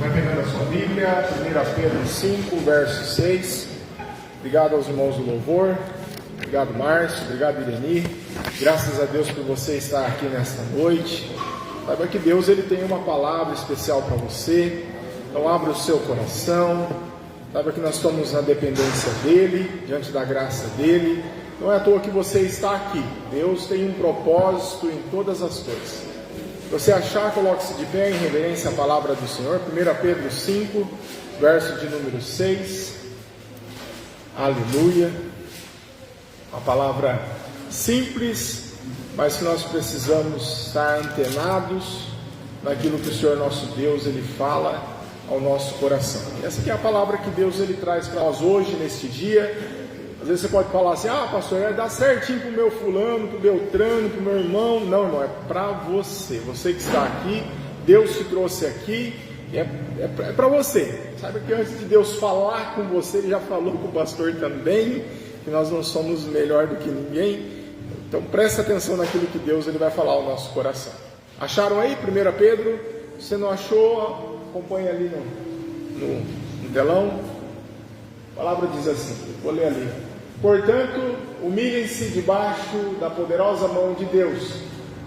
Vai pegando a sua Bíblia, 1 Pedro 5, verso 6. Obrigado aos irmãos do louvor. Obrigado, Márcio. Obrigado, Ireni. Graças a Deus por você estar aqui nesta noite. Saiba que Deus ele tem uma palavra especial para você. Então abra o seu coração. Saiba que nós estamos na dependência dEle, diante da graça dEle. Não é à toa que você está aqui. Deus tem um propósito em todas as coisas. Se você achar, coloque-se de pé em reverência à palavra do Senhor. 1 Pedro 5, verso de número 6. Aleluia. Uma palavra simples, mas que nós precisamos estar antenados naquilo que o Senhor nosso Deus ele fala ao nosso coração. E essa aqui é a palavra que Deus ele traz para nós hoje, neste dia. Às vezes você pode falar assim: ah, pastor, vai dar certinho para o meu fulano, para o Beltrano, para o meu irmão. Não, irmão, é para você. Você que está aqui, Deus te trouxe aqui, é para você. Saiba que antes de Deus falar com você, Ele já falou com o pastor também, que nós não somos melhor do que ninguém. Então presta atenção naquilo que Deus ele vai falar ao nosso coração. Acharam aí 1 Pedro? Se você não achou, acompanha ali no telão. A palavra diz assim, vou ler ali: portanto, humilhem-se debaixo da poderosa mão de Deus,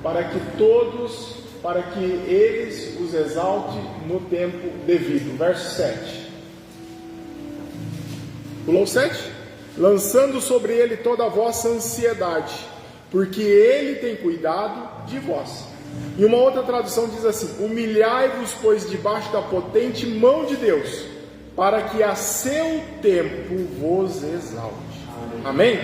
para que eles os exalte no tempo devido. Verso 7. Pulou 7? Lançando sobre ele toda a vossa ansiedade, porque ele tem cuidado de vós. E uma outra tradução diz assim: humilhai-vos, pois, debaixo da potente mão de Deus, para que a seu tempo vos exalte. Amém?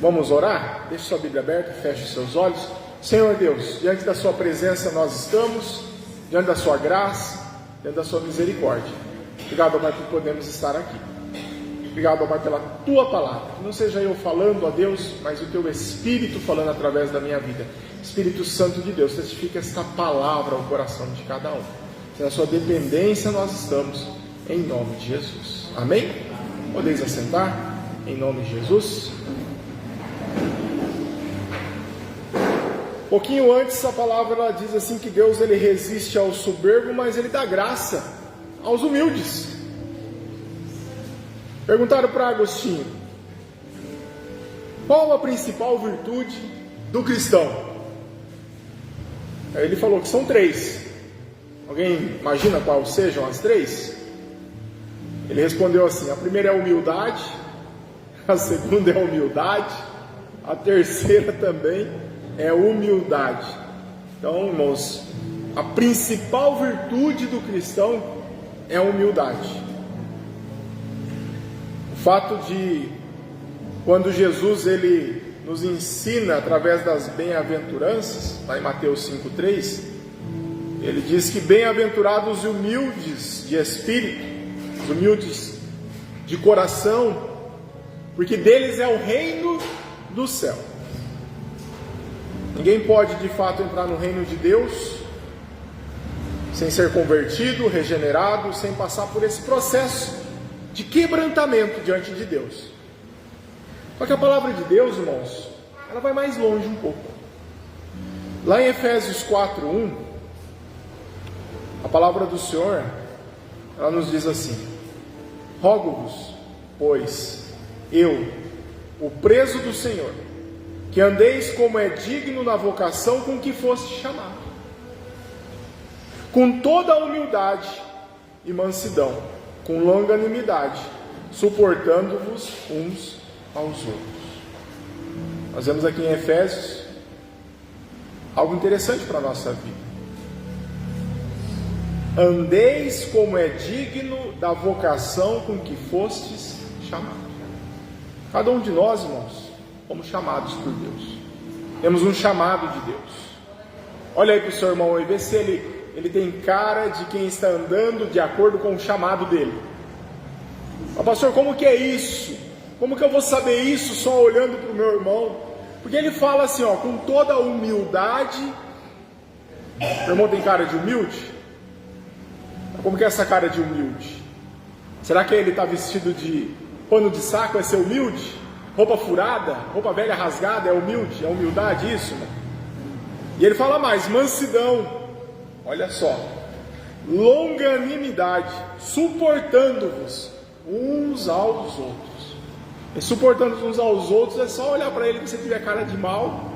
Vamos orar? Deixe sua Bíblia aberta, feche seus olhos. Senhor Deus, diante da sua presença nós estamos, diante da sua graça, diante da sua misericórdia. Obrigado, Pai, por podemos estar aqui. Obrigado, Pai, pela tua palavra. Que não seja eu falando, ó Deus, mas o teu Espírito falando através da minha vida. Espírito Santo de Deus, testifica esta palavra ao coração de cada um. Na sua dependência nós estamos, em nome de Jesus. Amém? Podeis assentar, em nome de Jesus. Pouquinho antes a palavra ela diz assim que Deus ele resiste ao soberbo, mas ele dá graça aos humildes. Perguntaram para Agostinho: qual a principal virtude do cristão? Aí ele falou que são 3. Alguém imagina quais sejam as 3? Ele respondeu assim: a primeira é a humildade, a segunda é a humildade, a terceira também é humildade. Então, irmãos, a principal virtude do cristão é a humildade. O fato de, quando Jesus ele nos ensina através das bem-aventuranças, lá em Mateus 5,3, ele diz que bem-aventurados os humildes de espírito, os humildes de coração, porque deles é o reino do céu. Ninguém pode de fato entrar no reino de Deus sem ser convertido, regenerado, sem passar por esse processo de quebrantamento diante de Deus. Só que a palavra de Deus, irmãos, ela vai mais longe um pouco. Lá em Efésios 4:1, a palavra do Senhor, ela nos diz assim: rogo-vos, pois, eu, o preso do Senhor, que andeis como é digno na vocação com que foste chamado, com toda a humildade e mansidão, com longanimidade, suportando-vos uns aos outros. Nós vemos aqui em Efésios algo interessante para a nossa vida. Andeis como é digno da vocação com que fostes chamados. Cada um de nós, irmãos, fomos chamados por Deus. Temos um chamado de Deus. Olha aí para o seu irmão e vê se ele tem cara de quem está andando de acordo com o chamado dele. Mas, pastor, como que é isso? Como que eu vou saber isso só olhando para o meu irmão? Porque ele fala assim, ó, com toda a humildade. O irmão tem cara de humilde? Como que é essa cara de humilde? Será que ele está vestido de pano de saco, é ser humilde? Roupa furada, roupa velha rasgada, é humilde? É humildade isso? Né? E ele fala mais, mansidão. Olha só, longanimidade, suportando-vos uns aos outros. E suportando uns aos outros é só olhar para ele que você tiver cara de mal,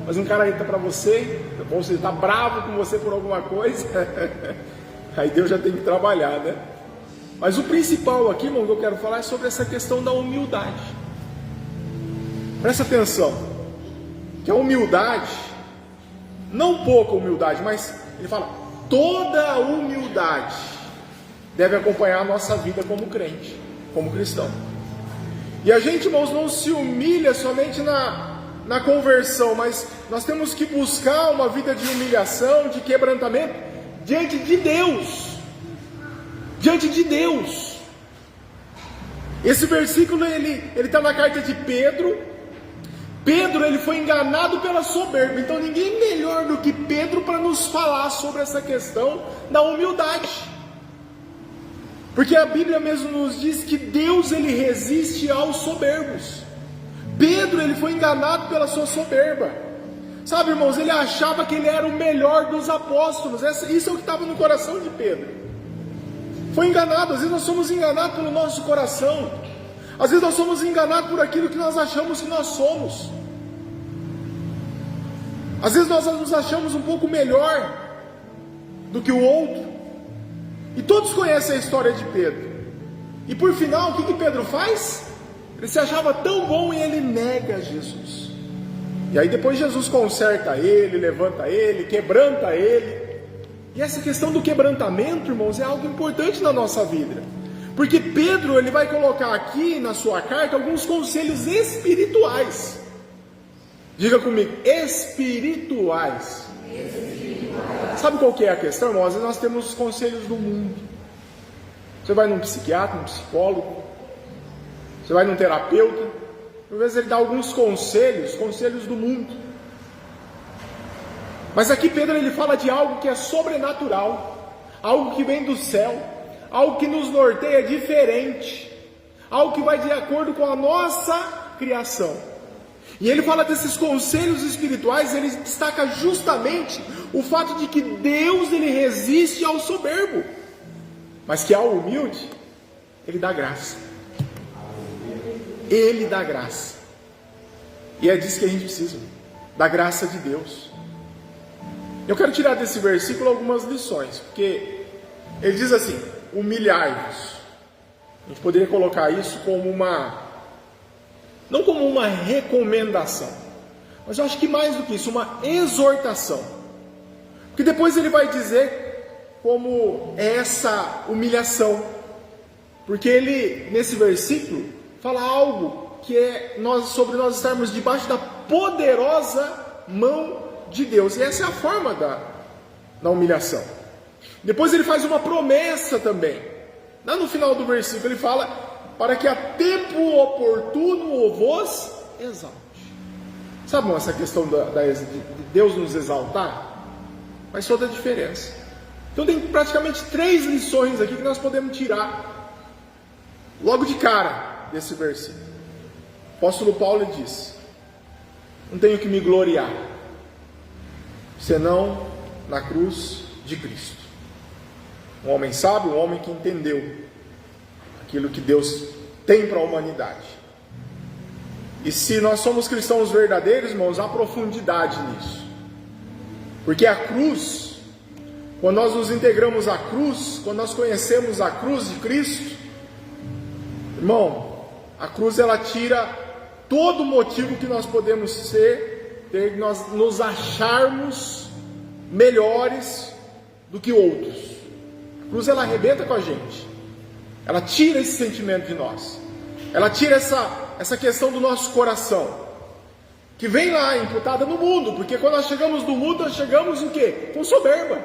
mas um cara entra para você, ou você está bravo com você por alguma coisa, aí Deus já tem que trabalhar, né? Mas o principal aqui, irmão, que eu quero falar é sobre essa questão da humildade. Presta atenção, que a humildade, não pouca humildade, mas ele fala, toda a humildade deve acompanhar a nossa vida como crente, como cristão. E a gente, irmãos, não se humilha somente na conversão, mas nós temos que buscar uma vida de humilhação, de quebrantamento, diante de Deus. Diante de Deus. Esse versículo, ele está na carta de Pedro. Pedro, ele foi enganado pela soberba. Então ninguém melhor do que Pedro para nos falar sobre essa questão da humildade. Porque a Bíblia mesmo nos diz que Deus, ele resiste aos soberbos. Pedro, ele foi enganado pela sua soberba. Sabe, irmãos, ele achava que ele era o melhor dos apóstolos. Isso é o que estava no coração de Pedro. Foi enganado. Às vezes nós somos enganados pelo nosso coração. Às vezes nós somos enganados por aquilo que nós achamos que nós somos. Às vezes nós nos achamos um pouco melhor do que o outro. E todos conhecem a história de Pedro. E por final, o que Pedro faz? Ele se achava tão bom e ele nega Jesus. E aí depois Jesus conserta ele, levanta ele, quebranta ele. E essa questão do quebrantamento, irmãos, é algo importante na nossa vida. Porque Pedro, ele vai colocar aqui na sua carta alguns conselhos espirituais. Diga comigo, espirituais. Sabe qual que é a questão, irmãos? Às vezes nós temos os conselhos do mundo. Você vai num psiquiatra, num psicólogo, você vai num terapeuta, às vezes ele dá alguns conselhos do mundo. Mas aqui Pedro, ele fala de algo que é sobrenatural, algo que vem do céu, algo que nos norteia diferente, algo que vai de acordo com a nossa criação. E ele fala desses conselhos espirituais, ele destaca justamente o fato de que Deus, ele resiste ao soberbo, mas que ao humilde, ele dá graça. Ele dá graça. E é disso que a gente precisa, da graça de Deus. Eu quero tirar desse versículo algumas lições, porque ele diz assim, humilhai-vos. A gente poderia colocar isso como não como uma recomendação, mas eu acho que mais do que isso, uma exortação. Porque depois ele vai dizer como é essa humilhação. Porque ele, nesse versículo, fala algo que é sobre nós estarmos debaixo da poderosa mão de Deus. E essa é a forma da humilhação. Depois ele faz uma promessa também. Lá no final do versículo ele fala, para que a tempo oportuno o vos exalte. Sabe, irmão, essa questão de Deus nos exaltar? Faz toda a diferença. Então tem praticamente 3 lições aqui que nós podemos tirar logo de cara desse versículo. O apóstolo Paulo diz, não tenho que me gloriar, senão na cruz de Cristo. Um homem sábio, um homem que entendeu aquilo que Deus tem para a humanidade. E se nós somos cristãos verdadeiros, irmãos, há profundidade nisso. Porque a cruz, quando nós nos integramos à cruz, quando nós conhecemos a cruz de Cristo, irmão, a cruz ela tira todo o motivo que nós podemos ter nós nos acharmos melhores do que outros. A cruz ela arrebenta com a gente. Ela tira esse sentimento de nós. Ela tira essa questão do nosso coração, que vem lá imputada no mundo. Porque quando nós chegamos no mundo, nós chegamos o quê? Com soberba.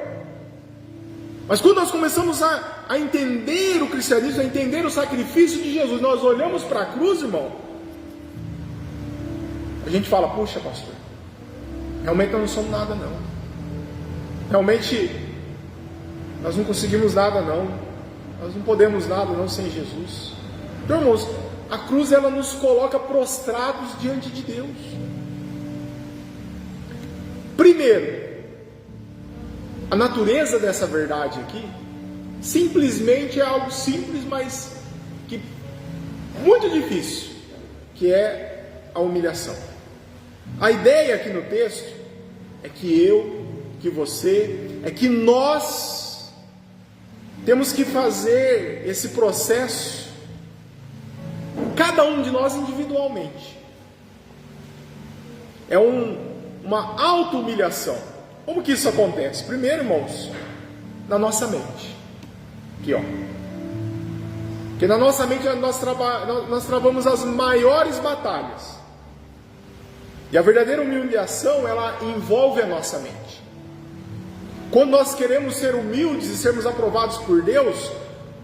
Mas quando nós começamos a entender o cristianismo, a entender o sacrifício de Jesus, nós olhamos para a cruz, irmão, a gente fala, puxa, pastor, realmente nós não somos nada não. Realmente nós não conseguimos nada não. Nós não podemos nada não sem Jesus. Então, irmãos, a cruz ela nos coloca prostrados diante de Deus. Primeiro, a natureza dessa verdade aqui simplesmente é algo simples, mas que muito difícil, que é a humilhação. A ideia aqui no texto é que eu, que você, é que nós temos que fazer esse processo, cada um de nós individualmente. É uma auto-humilhação. Como que isso acontece? Primeiro, irmãos, na nossa mente. Aqui, ó. Porque na nossa mente nós travamos as maiores batalhas. E a verdadeira humilhação, ela envolve a nossa mente. Quando nós queremos ser humildes e sermos aprovados por Deus,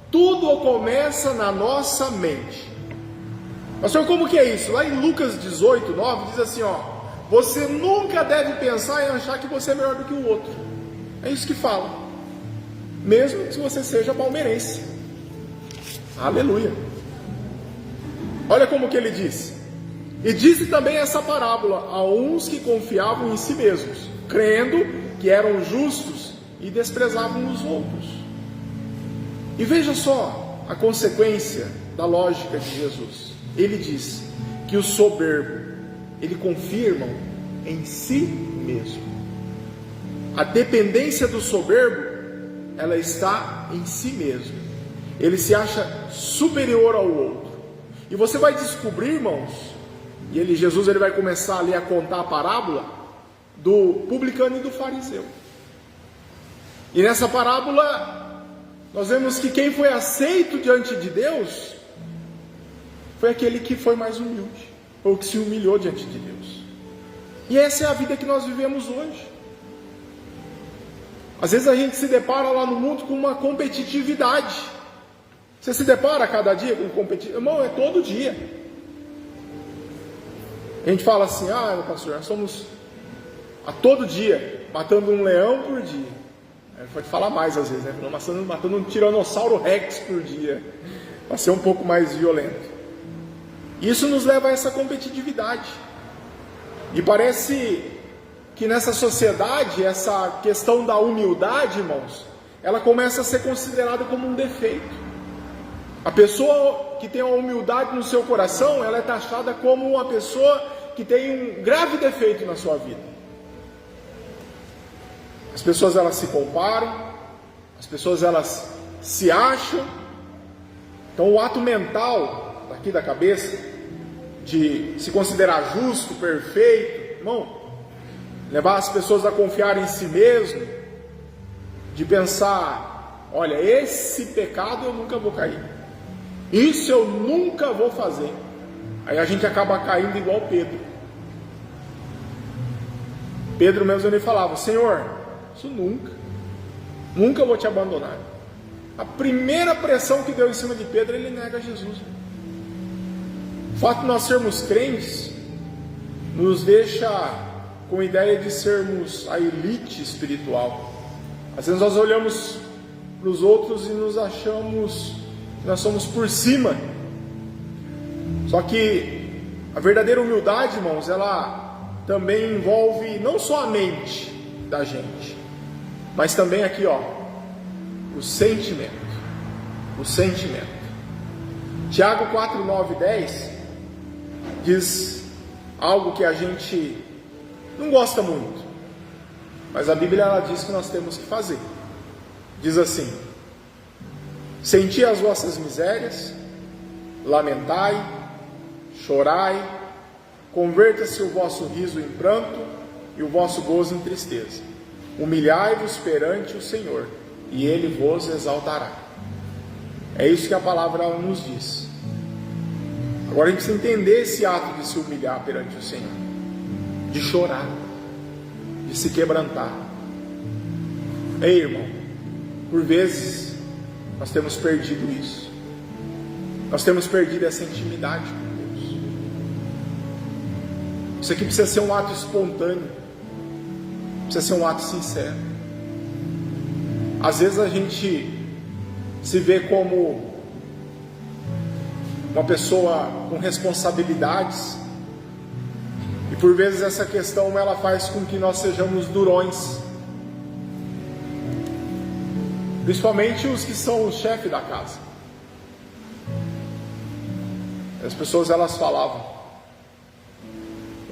tudo começa na nossa mente. Pastor, como que é isso? Lá em Lucas 18, 9, diz assim, ó: você nunca deve pensar em achar que você é melhor do que o outro. É isso que fala. Mesmo que você seja palmeirense. Aleluia. Olha como que ele diz. E disse também essa parábola a uns que confiavam em si mesmos, crendo que eram justos e desprezavam os outros. E veja só a consequência da lógica de Jesus. Ele diz que o soberbo, ele confirma em si mesmo. A dependência do soberbo, ela está em si mesmo. Ele se acha superior ao outro. E você vai descobrir, irmãos, e Jesus vai começar ali a contar a parábola do publicano e do fariseu. E nessa parábola nós vemos que quem foi aceito diante de Deus foi aquele que foi mais humilde, ou que se humilhou diante de Deus. E essa é a vida que nós vivemos hoje. Às vezes a gente se depara lá no mundo com uma competitividade. Você se depara a cada dia com competitividade? Irmão, é todo dia. A gente fala assim, meu pastor, nós somos a todo dia matando um leão por dia. Pode falar mais às vezes, né? Matando um tiranossauro rex por dia, para ser um pouco mais violento. Isso nos leva a essa competitividade. E parece que nessa sociedade, essa questão da humildade, irmãos, ela começa a ser considerada como um defeito. A pessoa que tem a humildade no seu coração, ela é taxada como uma pessoa que tem um grave defeito na sua vida. As pessoas, elas se comparam, as pessoas, elas se acham. Então o ato mental daqui da cabeça de se considerar justo, perfeito, irmão, levar as pessoas a confiar em si mesmo, de pensar, olha, esse pecado eu nunca vou cair, isso eu nunca vou fazer. Aí a gente acaba caindo igual Pedro. Pedro mesmo, ele falava, Senhor, isso nunca vou te abandonar. A primeira pressão que deu em cima de Pedro, ele nega Jesus. O fato de nós sermos crentes nos deixa com a ideia de sermos a elite espiritual. Às vezes nós olhamos para os outros e nos achamos que nós somos por cima. Só que a verdadeira humildade, irmãos, ela também envolve não só a mente da gente, mas também aqui, ó, o sentimento. O sentimento. Tiago 4, 9 e 10 diz algo que a gente não gosta muito, mas a Bíblia, ela diz que nós temos que fazer. Diz assim: senti as vossas misérias, lamentai, chorai, converta-se o vosso riso em pranto e o vosso gozo em tristeza. Humilhai-vos perante o Senhor, e Ele vos exaltará. É isso que a palavra nos diz. Agora a gente precisa entender esse ato de se humilhar perante o Senhor, de chorar, de se quebrantar. Ei, irmão, por vezes nós temos perdido isso. Nós temos perdido essa intimidade com Deus. Isso aqui precisa ser um ato espontâneo, precisa ser um ato sincero. Às vezes a gente se vê como uma pessoa com responsabilidades, e por vezes essa questão, ela faz com que nós sejamos durões. Principalmente os que são o chefe da casa. As pessoas, elas falavam,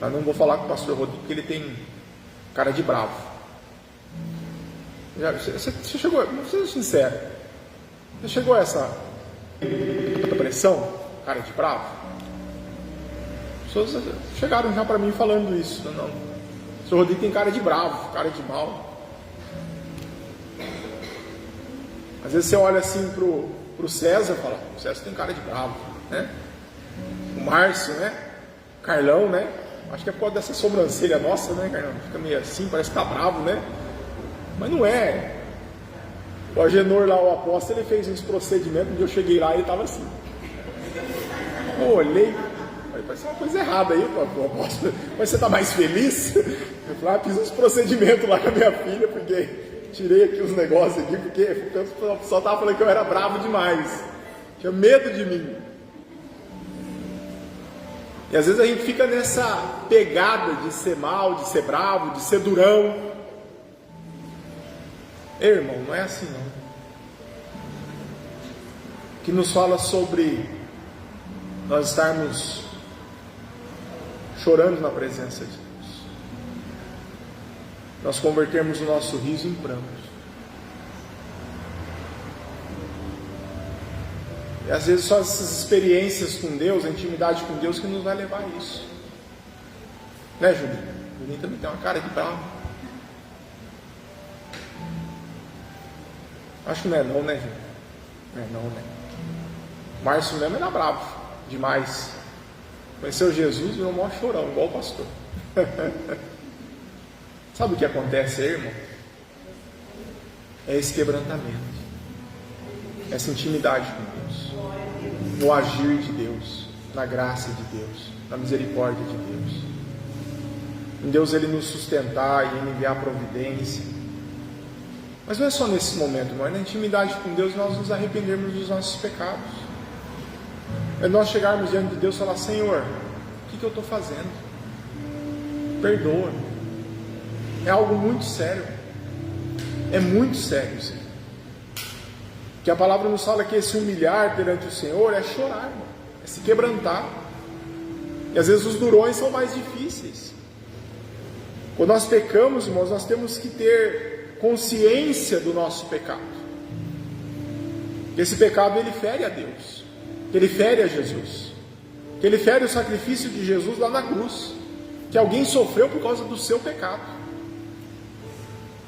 eu não vou falar com o pastor Rodrigo porque ele tem cara de bravo. Você chegou, vou ser sincero, você chegou a essa pressão, cara de bravo? As pessoas chegaram já para mim falando isso. Não, o senhor Rodrigo tem cara de bravo, cara de mal. Às vezes você olha assim pro César e fala, o César tem cara de bravo, né? O Márcio, né? O Carlão, né? Acho que é por causa dessa sobrancelha nossa, né, Carlão? Fica meio assim, parece que tá bravo, né? Mas não é. O Agenor lá, o apóstolo, ele fez uns procedimentos, e eu cheguei lá e ele tava assim. Eu olhei, falei, parece uma coisa errada aí, pô, apóstolo. Mas você tá mais feliz? Eu falei, fiz uns procedimentos lá com a minha filha, porque tirei aqui os negócios aqui, porque o pessoal tava falando que eu era bravo demais. Tinha medo de mim. E às vezes a gente fica nessa pegada de ser mal, de ser bravo, de ser durão. Ei, irmão, não é assim não. Que nos fala sobre nós estarmos chorando na presença de Deus. Nós convertermos o nosso riso em pranto. E às vezes só essas experiências com Deus, a intimidade com Deus, que nos vai levar a isso. Né, Julinho? Julinho também tem uma cara de bravo. Acho que não é não, né, Julinho? Não é não, né? Márcio mesmo era bravo demais. Conheceu Jesus, virou um maior chorão, igual o pastor. Sabe o que acontece aí, irmão? É esse quebrantamento. Essa intimidade com Deus, no agir de Deus, na graça de Deus, na misericórdia de Deus. Em Deus Ele nos sustentar e Ele enviar providência. Mas não é só nesse momento, mas na intimidade com Deus nós nos arrependermos dos nossos pecados. É nós chegarmos diante de Deus e falar, Senhor, o que eu estou fazendo? Perdoa. É algo muito sério. É muito sério, Senhor. Que a palavra nos fala que esse humilhar perante o Senhor é chorar, irmão, é se quebrantar. E às vezes os durões são mais difíceis. Quando nós pecamos, irmãos, nós temos que ter consciência do nosso pecado. Que esse pecado ele fere a Deus, que ele fere a Jesus, que ele fere o sacrifício de Jesus lá na cruz, que alguém sofreu por causa do seu pecado,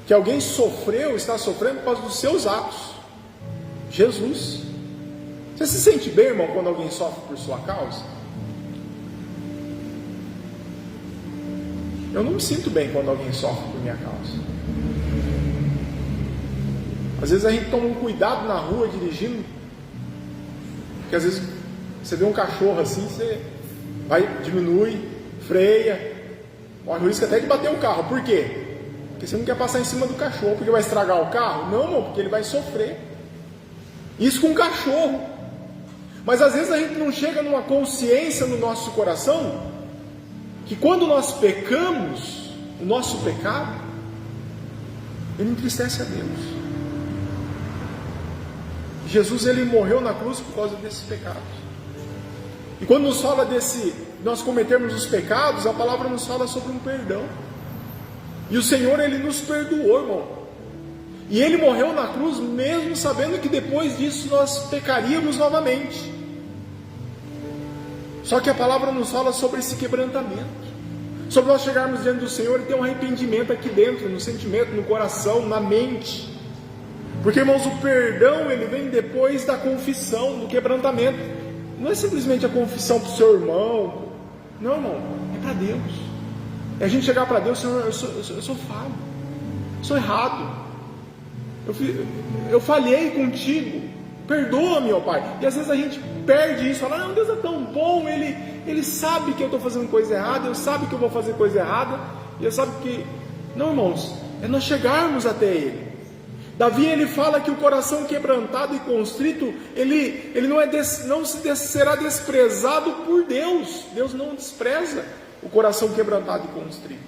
que alguém sofreu, está sofrendo por causa dos seus atos. Jesus. Você se sente bem, irmão, quando alguém sofre por sua causa? Eu não me sinto bem quando alguém sofre por minha causa. Às vezes a gente toma um cuidado na rua dirigindo, que às vezes você vê um cachorro assim, você vai, diminui, freia, corre o risco até de bater o carro. Por quê? Porque você não quer passar em cima do cachorro, porque vai estragar o carro? Não, irmão, porque ele vai sofrer. Isso com um cachorro. Mas às vezes a gente não chega numa consciência no nosso coração que quando nós pecamos, o nosso pecado ele entristece a Deus. Jesus ele morreu na cruz por causa desses pecados. E quando nos fala nós cometermos os pecados, a palavra nos fala sobre um perdão. E o Senhor ele nos perdoou, irmão. E Ele morreu na cruz mesmo sabendo que depois disso nós pecaríamos novamente. Só que a palavra nos fala sobre esse quebrantamento, sobre nós chegarmos diante do Senhor e ter um arrependimento aqui dentro, no sentimento, no coração, na mente. Porque, irmãos, o perdão ele vem depois da confissão, do quebrantamento. Não é simplesmente a confissão para o seu irmão. Não, irmão, é para Deus. É a gente chegar para Deus, Senhor, eu sou falho, sou errado. Eu falhei contigo, perdoa-me, ó Pai. E às vezes a gente perde isso, fala, não, Deus é tão bom, Ele sabe que eu estou fazendo coisa errada, Ele sabe que eu vou fazer coisa errada, e Ele sabe que... Não, irmãos, é nós chegarmos até Ele. Davi, ele fala que o coração quebrantado e constrito, ele não será desprezado por Deus. Deus não despreza o coração quebrantado e constrito.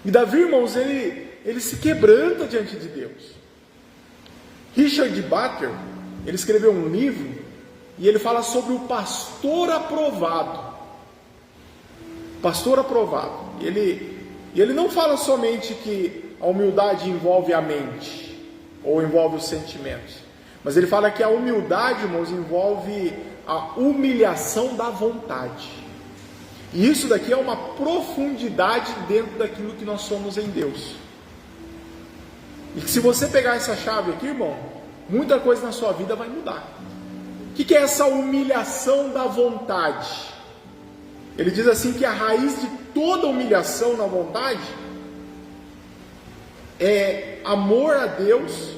E Davi, irmãos, ele se quebranta diante de Deus. Richard Butler, ele escreveu um livro e ele fala sobre o pastor aprovado. Pastor aprovado. Ele não fala somente que a humildade envolve a mente ou envolve os sentimentos, mas ele fala que a humildade, irmãos, envolve a humilhação da vontade. E isso daqui é uma profundidade dentro daquilo que nós somos em Deus. E que se você pegar essa chave aqui, irmão, muita coisa na sua vida vai mudar. O que é essa humilhação da vontade? Ele diz assim que a raiz de toda humilhação na vontade é amor a Deus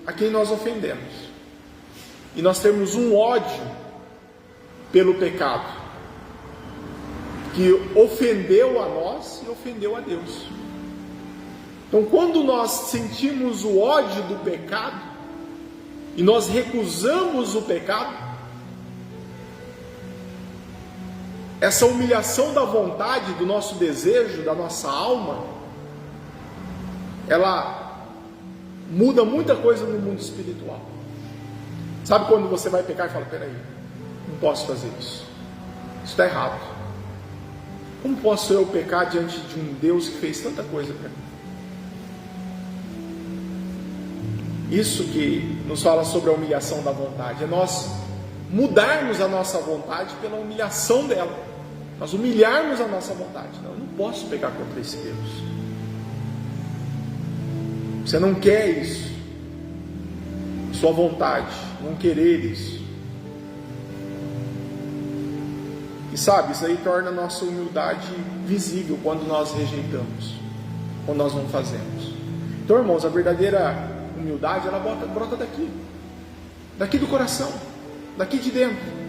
a quem nós ofendemos. E nós temos um ódio pelo pecado, que ofendeu a nós e ofendeu a Deus. Então, quando nós sentimos o ódio do pecado e nós recusamos o pecado, essa humilhação da vontade, do nosso desejo, da nossa alma, ela muda muita coisa no mundo espiritual. Sabe quando você vai pecar e fala: peraí, não posso fazer isso, isso está errado. Como posso eu pecar diante de um Deus que fez tanta coisa para mim? Isso que nos fala sobre a humilhação da vontade, é nós mudarmos a nossa vontade pela humilhação dela, nós humilharmos a nossa vontade. Não, eu não posso pecar contra esse Deus. Você não quer isso, sua vontade, não querer isso. E sabe, isso aí torna a nossa humildade visível quando nós rejeitamos, quando nós não fazemos. Então, irmãos, a verdadeira humildade, ela brota daqui do coração, daqui de dentro.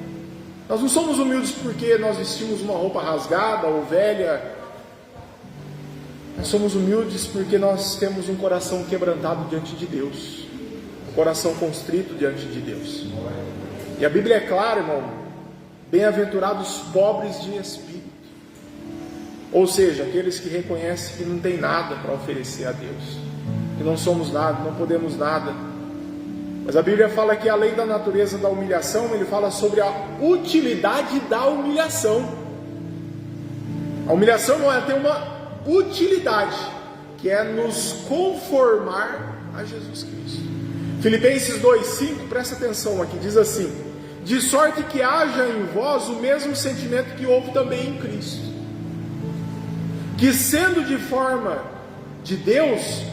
Nós não somos humildes porque nós vestimos uma roupa rasgada ou velha. Nós somos humildes porque nós temos um coração quebrantado diante de Deus, um coração constrito diante de Deus. E a Bíblia é clara, irmão: bem-aventurados pobres de espírito, ou seja, aqueles que reconhecem que não tem nada para oferecer a Deus, que não somos nada, não podemos nada. Mas a Bíblia fala que além da natureza da humilhação, ele fala sobre a utilidade da humilhação. A humilhação não é ter uma utilidade, que é nos conformar a Jesus Cristo. Filipenses 2,5, presta atenção aqui, diz assim: de sorte que haja em vós o mesmo sentimento que houve também em Cristo, que sendo de forma de Deus,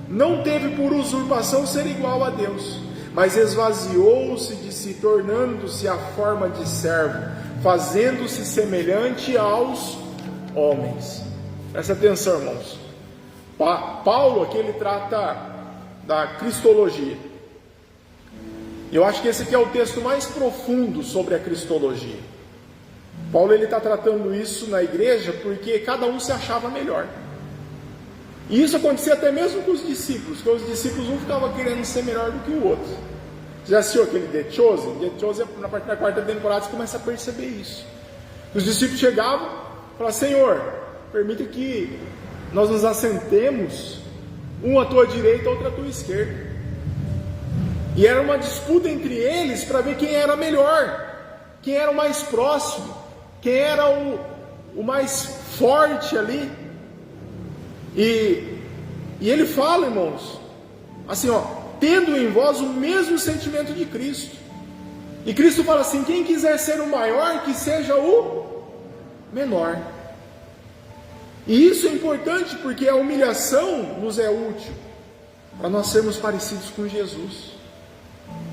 não teve por usurpação ser igual a Deus, mas esvaziou-se de si, tornando-se a forma de servo, fazendo-se semelhante aos homens. Presta atenção, irmãos. Paulo aqui ele trata da cristologia. Eu acho que esse aqui é o texto mais profundo sobre a cristologia. Paulo ele está tratando isso na igreja porque cada um se achava melhor. E isso acontecia até mesmo com os discípulos, porque os discípulos um ficava querendo ser melhor do que o outro. Você já assistiu aquele The Chosen? The Chosen, na parte da quarta temporada, você começa a perceber isso. Os discípulos chegavam e falavam: Senhor, permita que nós nos assentemos, um à tua direita, outro à tua esquerda. E era uma disputa entre eles para ver quem era melhor, quem era o mais próximo, quem era o mais forte ali. E ele fala, irmãos, assim, tendo em vós o mesmo sentimento de Cristo. E Cristo fala assim: quem quiser ser o maior, que seja o menor. E isso é importante porque a humilhação nos é útil para nós sermos parecidos com Jesus.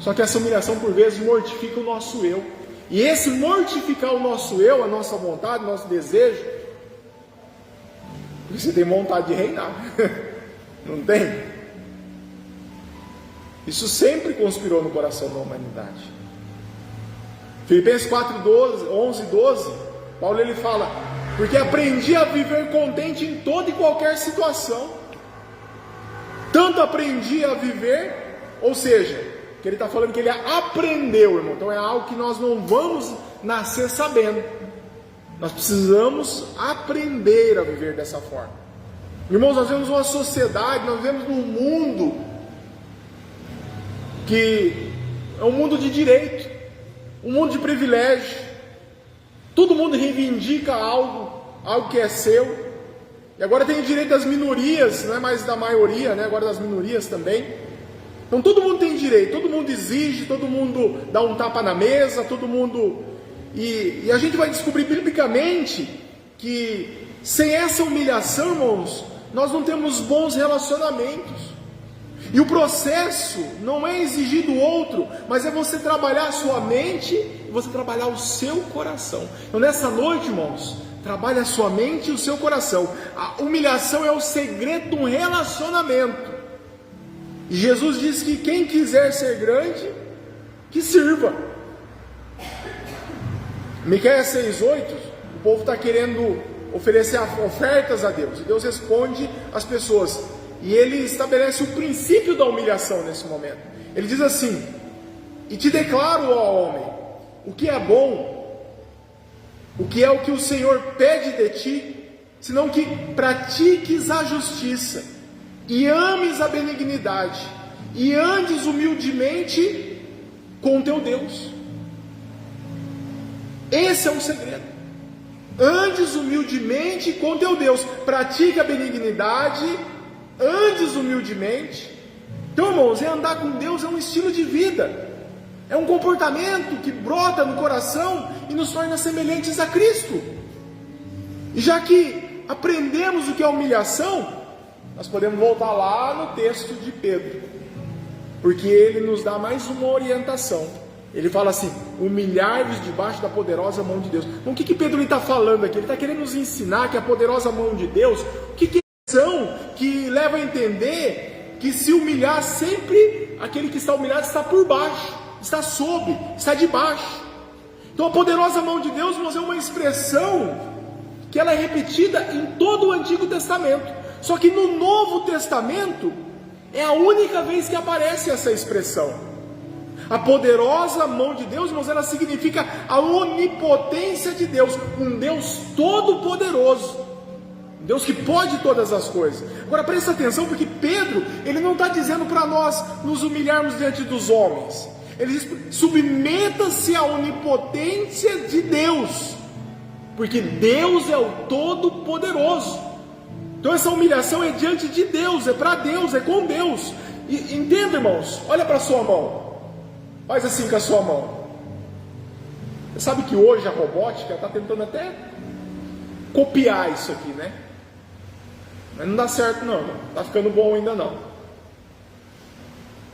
Só que essa humilhação por vezes mortifica o nosso eu. E esse mortificar o nosso eu, a nossa vontade, o nosso desejo, você tem vontade de reinar, não tem? Isso sempre conspirou no coração da humanidade. Filipenses 11 e 12, Paulo ele fala: porque aprendi a viver contente em toda e qualquer situação. Tanto aprendi a viver, ou seja, que ele está falando que ele aprendeu, irmão. Então é algo que nós não vamos nascer sabendo. Nós precisamos aprender a viver dessa forma. Irmãos, nós vemos uma sociedade, nós vemos um mundo que é um mundo de direito, um mundo de privilégio. Todo mundo reivindica algo que é seu. E agora tem o direito das minorias, não é mais da maioria, né? Agora das minorias também. Então todo mundo tem direito, todo mundo exige, todo mundo dá um tapa na mesa, todo mundo... E a gente vai descobrir biblicamente que sem essa humilhação, irmãos, nós não temos bons relacionamentos. E o processo não é exigir do outro, mas é você trabalhar a sua mente e você trabalhar o seu coração. Então nessa noite, irmãos, trabalhe a sua mente e o seu coração. A humilhação é o segredo de um relacionamento. E Jesus diz que quem quiser ser grande, que sirva. Miqueias 6,8, o povo está querendo oferecer ofertas a Deus. E Deus responde às pessoas. E Ele estabelece o princípio da humilhação nesse momento. Ele diz assim: e te declaro, ó homem, o que é bom, o que é o que o Senhor pede de ti, senão que pratiques a justiça, e ames a benignidade, e andes humildemente com teu Deus. Esse é o segredo. Andes humildemente com teu Deus. Pratique a benignidade, andes humildemente. Então, irmãos, andar com Deus é um estilo de vida. É um comportamento que brota no coração e nos torna semelhantes a Cristo. E já que aprendemos o que é humilhação, nós podemos voltar lá no texto de Pedro, porque ele nos dá mais uma orientação. Ele fala assim: humilhar-vos debaixo da poderosa mão de Deus. Então o que Pedro está falando aqui? Ele está querendo nos ensinar que a poderosa mão de Deus, o que é ação que leva a entender que se humilhar sempre, aquele que está humilhado está por baixo, está sob, está debaixo. Então a poderosa mão de Deus, irmãos, é uma expressão que ela é repetida em todo o Antigo Testamento. Só que no Novo Testamento é a única vez que aparece essa expressão. A poderosa mão de Deus, irmãos, ela significa a onipotência de Deus, um Deus todo-poderoso, um Deus que pode todas as coisas. Agora presta atenção, porque Pedro, ele não está dizendo para nós nos humilharmos diante dos homens. Ele diz: submeta-se à onipotência de Deus, porque Deus é o todo-poderoso. Então essa humilhação é diante de Deus, é para Deus, é com Deus. E entenda, irmãos, olha para a sua mão. Faz assim com a sua mão. Você sabe que hoje a robótica está tentando até copiar isso aqui, né? Mas não dá certo não, não está ficando bom ainda não.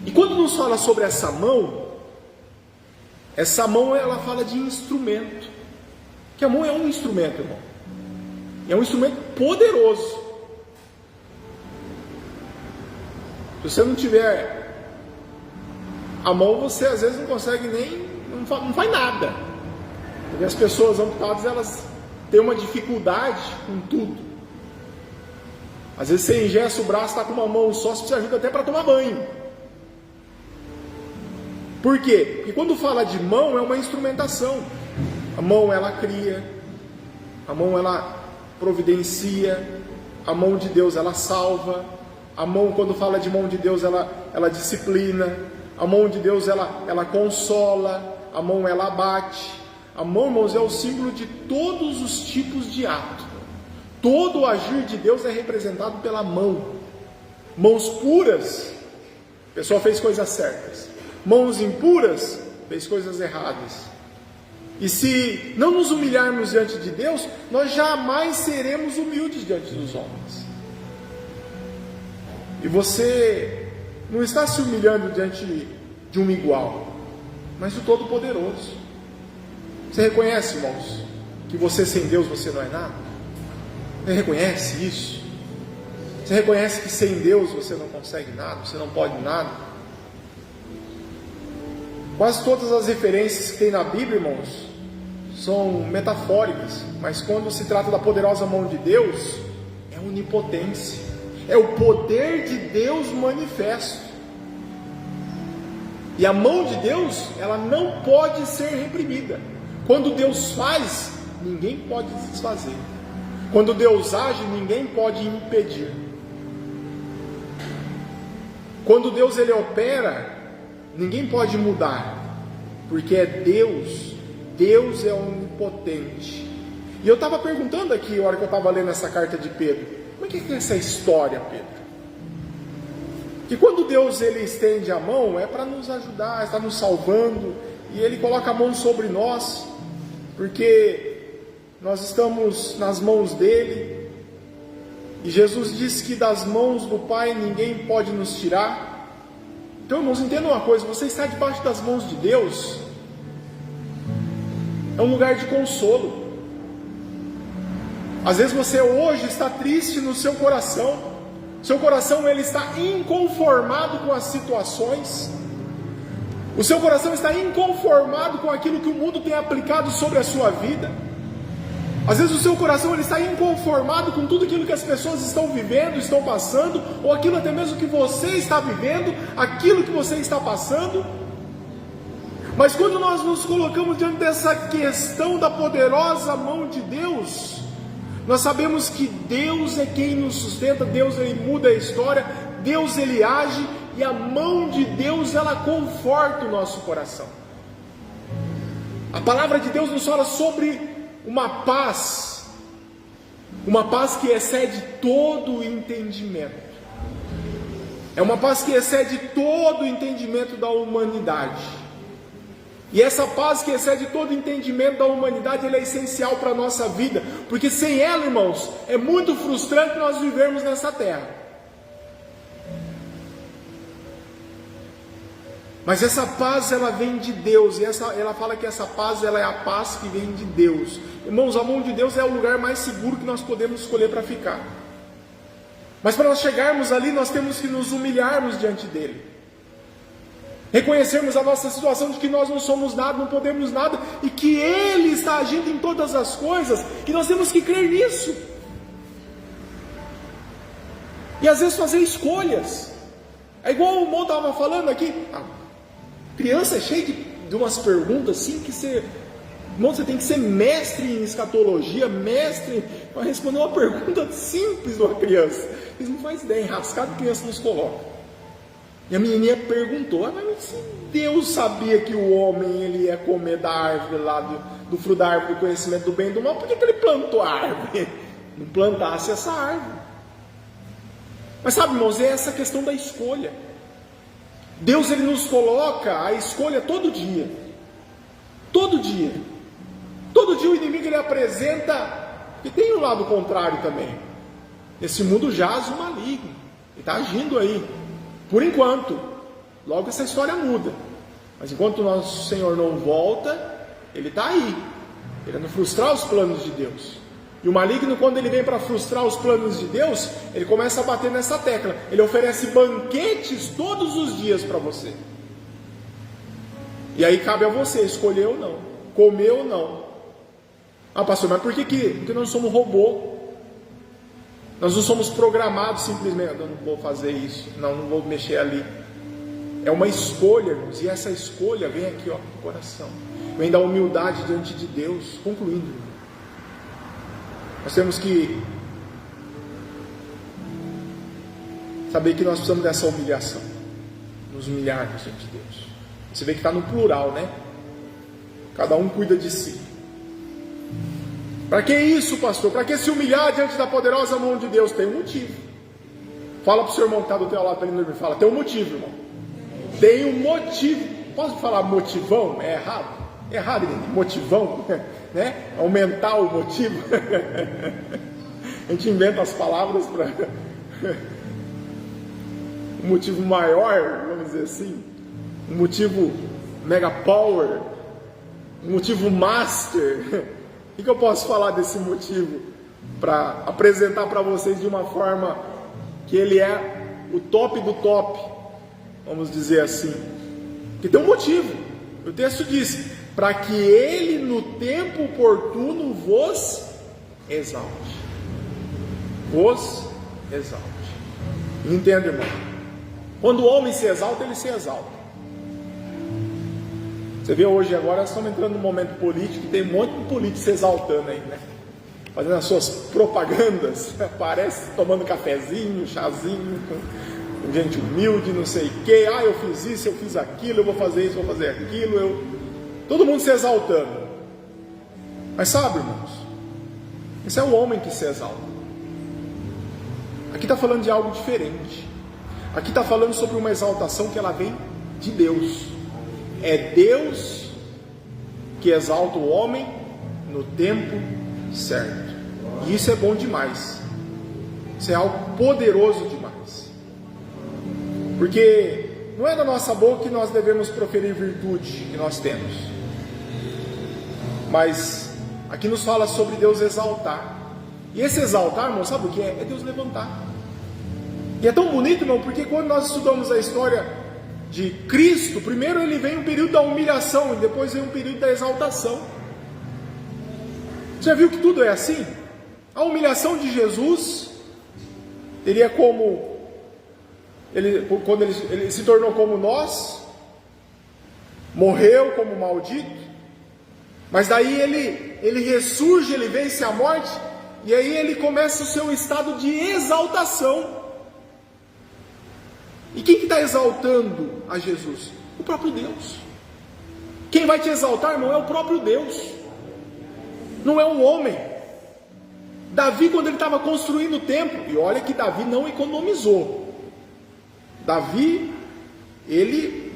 E quando nos fala sobre essa mão ela fala de instrumento. Que a mão é um instrumento, irmão. É um instrumento poderoso. Se você não tiver a mão, você às vezes não consegue não faz nada. Porque as pessoas amputadas, elas têm uma dificuldade com tudo. Às vezes você engessa o braço, está com uma mão só, você ajuda até para tomar banho. Por quê? Porque quando fala de mão, é uma instrumentação. A mão, ela cria, a mão, ela providencia, a mão de Deus, ela salva. A mão, quando fala de mão de Deus, ela disciplina. A mão de Deus, ela consola. A mão, ela abate. A mão, irmãos, é o símbolo de todos os tipos de ato. Todo o agir de Deus é representado pela mão. Mãos puras, a pessoa fez coisas certas. Mãos impuras, fez coisas erradas. E se não nos humilharmos diante de Deus, nós jamais seremos humildes diante dos homens. E você não está se humilhando diante de um igual, mas do Todo-Poderoso. Você reconhece, irmãos, que você sem Deus você não é nada? Você reconhece isso? Você reconhece que sem Deus você não consegue nada, você não pode nada? Quase todas as referências que tem na Bíblia, irmãos, são metafóricas, mas quando se trata da poderosa mão de Deus, é onipotência, é o poder de Deus manifesto. E a mão de Deus, ela não pode ser reprimida. Quando Deus faz, ninguém pode desfazer. Quando Deus age, ninguém pode impedir. Quando Deus ele opera, ninguém pode mudar, porque é Deus. Deus é onipotente. E eu estava perguntando aqui, na hora que eu estava lendo essa carta de Pedro, como é que é essa história, Pedro? Que quando Deus ele estende a mão, é para nos ajudar, está nos salvando, e Ele coloca a mão sobre nós, porque nós estamos nas mãos dEle, e Jesus disse que das mãos do Pai ninguém pode nos tirar. Então, irmãos, entendam uma coisa: você está debaixo das mãos de Deus, é um lugar de consolo. Às vezes você hoje está triste no seu coração, seu coração ele está inconformado com as situações, o seu coração está inconformado com aquilo que o mundo tem aplicado sobre a sua vida. Às vezes o seu coração ele está inconformado com tudo aquilo que as pessoas estão vivendo, estão passando, ou aquilo até mesmo que você está vivendo, aquilo que você está passando. Mas quando nós nos colocamos diante dessa questão da poderosa mão de Deus, nós sabemos que Deus é quem nos sustenta, Deus ele muda a história, Deus ele age, e a mão de Deus ela conforta o nosso coração. A palavra de Deus nos fala sobre uma paz que excede todo o entendimento. É uma paz que excede todo o entendimento da humanidade. E essa paz que excede todo o entendimento da humanidade, ela é essencial para a nossa vida, porque sem ela, irmãos, é muito frustrante nós vivermos nessa terra. Mas essa paz, ela vem de Deus, e ela fala que essa paz, ela é a paz que vem de Deus. Irmãos, a mão de Deus é o lugar mais seguro que nós podemos escolher para ficar. Mas para nós chegarmos ali, nós temos que nos humilharmos diante dele. Reconhecermos a nossa situação de que nós não somos nada, não podemos nada, e que Ele está agindo em todas as coisas, que nós temos que crer nisso. E às vezes fazer escolhas. É igual o irmão estava falando aqui, a criança é cheia de umas perguntas assim, que você tem que ser mestre em escatologia, mestre para responder uma pergunta simples de uma criança. Eles não fazem ideia, enrascado que a criança nos coloca. E a menininha perguntou: mas se Deus sabia que o homem ele ia comer da árvore lá, do fruto da árvore do conhecimento do bem e do mal, por que ele plantou a árvore? Não plantasse essa árvore. Mas sabe, irmãos, é essa questão da escolha. Deus ele nos coloca a escolha todo dia. Todo dia. Todo dia o inimigo ele apresenta, e tem um lado contrário também. Esse mundo jaz o maligno, ele está agindo aí. Por enquanto, logo essa história muda. Mas enquanto o nosso Senhor não volta, ele está aí, querendo frustrar os planos de Deus. E o maligno, quando ele vem para frustrar os planos de Deus, ele começa a bater nessa tecla. Ele oferece banquetes todos os dias para você. E aí cabe a você escolher ou não, comer ou não. Ah, pastor, mas por que? Porque nós somos robô. Nós não somos programados simplesmente, eu não vou fazer isso, não vou mexer ali. É uma escolha, irmãos, e essa escolha vem aqui, ó, no coração. Vem da humildade diante de Deus. Concluindo, nós temos que saber que nós precisamos dessa humilhação, nos humilharmos diante de Deus. Você vê que está no plural, né? Cada um cuida de si. Para que isso, pastor? Para que se humilhar diante da poderosa mão de Deus? Tem um motivo. Fala para o seu irmão que está do teu lado para ele dormir. Fala, tem um motivo, irmão. Tem um motivo. Posso falar motivão? É errado? É errado, motivão, né? Aumentar o motivo. A gente inventa as palavras para um motivo maior, vamos dizer assim. Um motivo mega power. Um motivo master. O que eu posso falar desse motivo para apresentar para vocês de uma forma que ele é o top do top, vamos dizer assim? Que tem um motivo. O texto diz: para que ele no tempo oportuno vos exalte. Vos exalte. Entenda, irmão? Quando o homem se exalta, ele se exalta. Você vê hoje agora, nós estamos entrando num momento político, e tem um monte de político se exaltando aí, né? Fazendo as suas propagandas, parece tomando cafezinho, chazinho, com gente humilde, não sei o que, eu fiz isso, eu fiz aquilo, eu vou fazer isso, vou fazer aquilo, todo mundo se exaltando. Mas sabe, irmãos, esse é o homem que se exalta. Aqui está falando de algo diferente. Aqui está falando sobre uma exaltação que ela vem de Deus. É Deus que exalta o homem no tempo certo. E isso é bom demais. Isso é algo poderoso demais. Porque não é da nossa boca que nós devemos proferir virtude que nós temos. Mas aqui nos fala sobre Deus exaltar. E esse exaltar, irmão, sabe o que é? É Deus levantar. E é tão bonito, irmão, porque quando nós estudamos a história de Cristo, primeiro ele vem um período da humilhação e depois vem um período da exaltação. Você já viu que tudo é assim? A humilhação de Jesus teria como quando ele se tornou como nós, morreu como maldito, mas daí ele ressurge, ele vence a morte, e aí ele começa o seu estado de exaltação. E quem que está exaltando a Jesus? O próprio Deus. Quem vai te exaltar, irmão, é o próprio Deus, não é um homem. Davi, quando ele estava construindo o templo, e olha que Davi não economizou. Davi, ele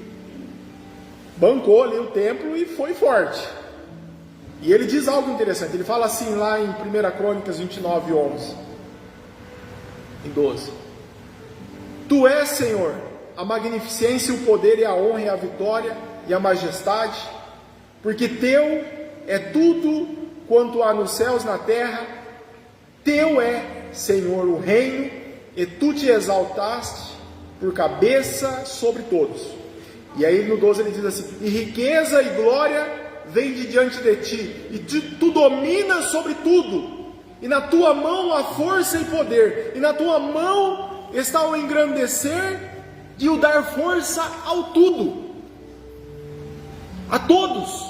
bancou ali o templo e foi forte. E ele diz algo interessante, ele fala assim lá em 1 Crônicas 29, 11 e 12. Tu és, Senhor, a magnificência, o poder e a honra e a vitória e a majestade, porque teu é tudo quanto há nos céus, na terra. Teu é, Senhor, o reino, e tu te exaltaste por cabeça sobre todos. E aí no 12 ele diz assim: e riqueza e glória vem de diante de ti, e tu dominas sobre tudo, e na tua mão há força e poder, e na tua mão está o engrandecer e o dar força ao tudo, a todos.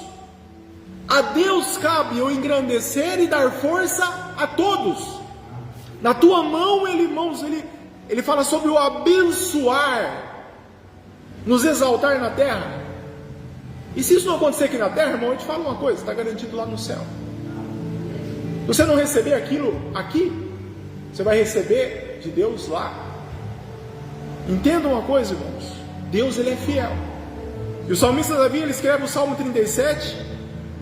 A Deus cabe o engrandecer e dar força a todos. Na tua mão, ele fala sobre o abençoar, nos exaltar na terra. E se isso não acontecer aqui na terra, irmão, eu te falo uma coisa, está garantido lá no céu. Se você não receber aquilo aqui, você vai receber de Deus lá. Entenda uma coisa, irmãos, Deus ele é fiel. E o salmista Davi, ele escreve o Salmo 37,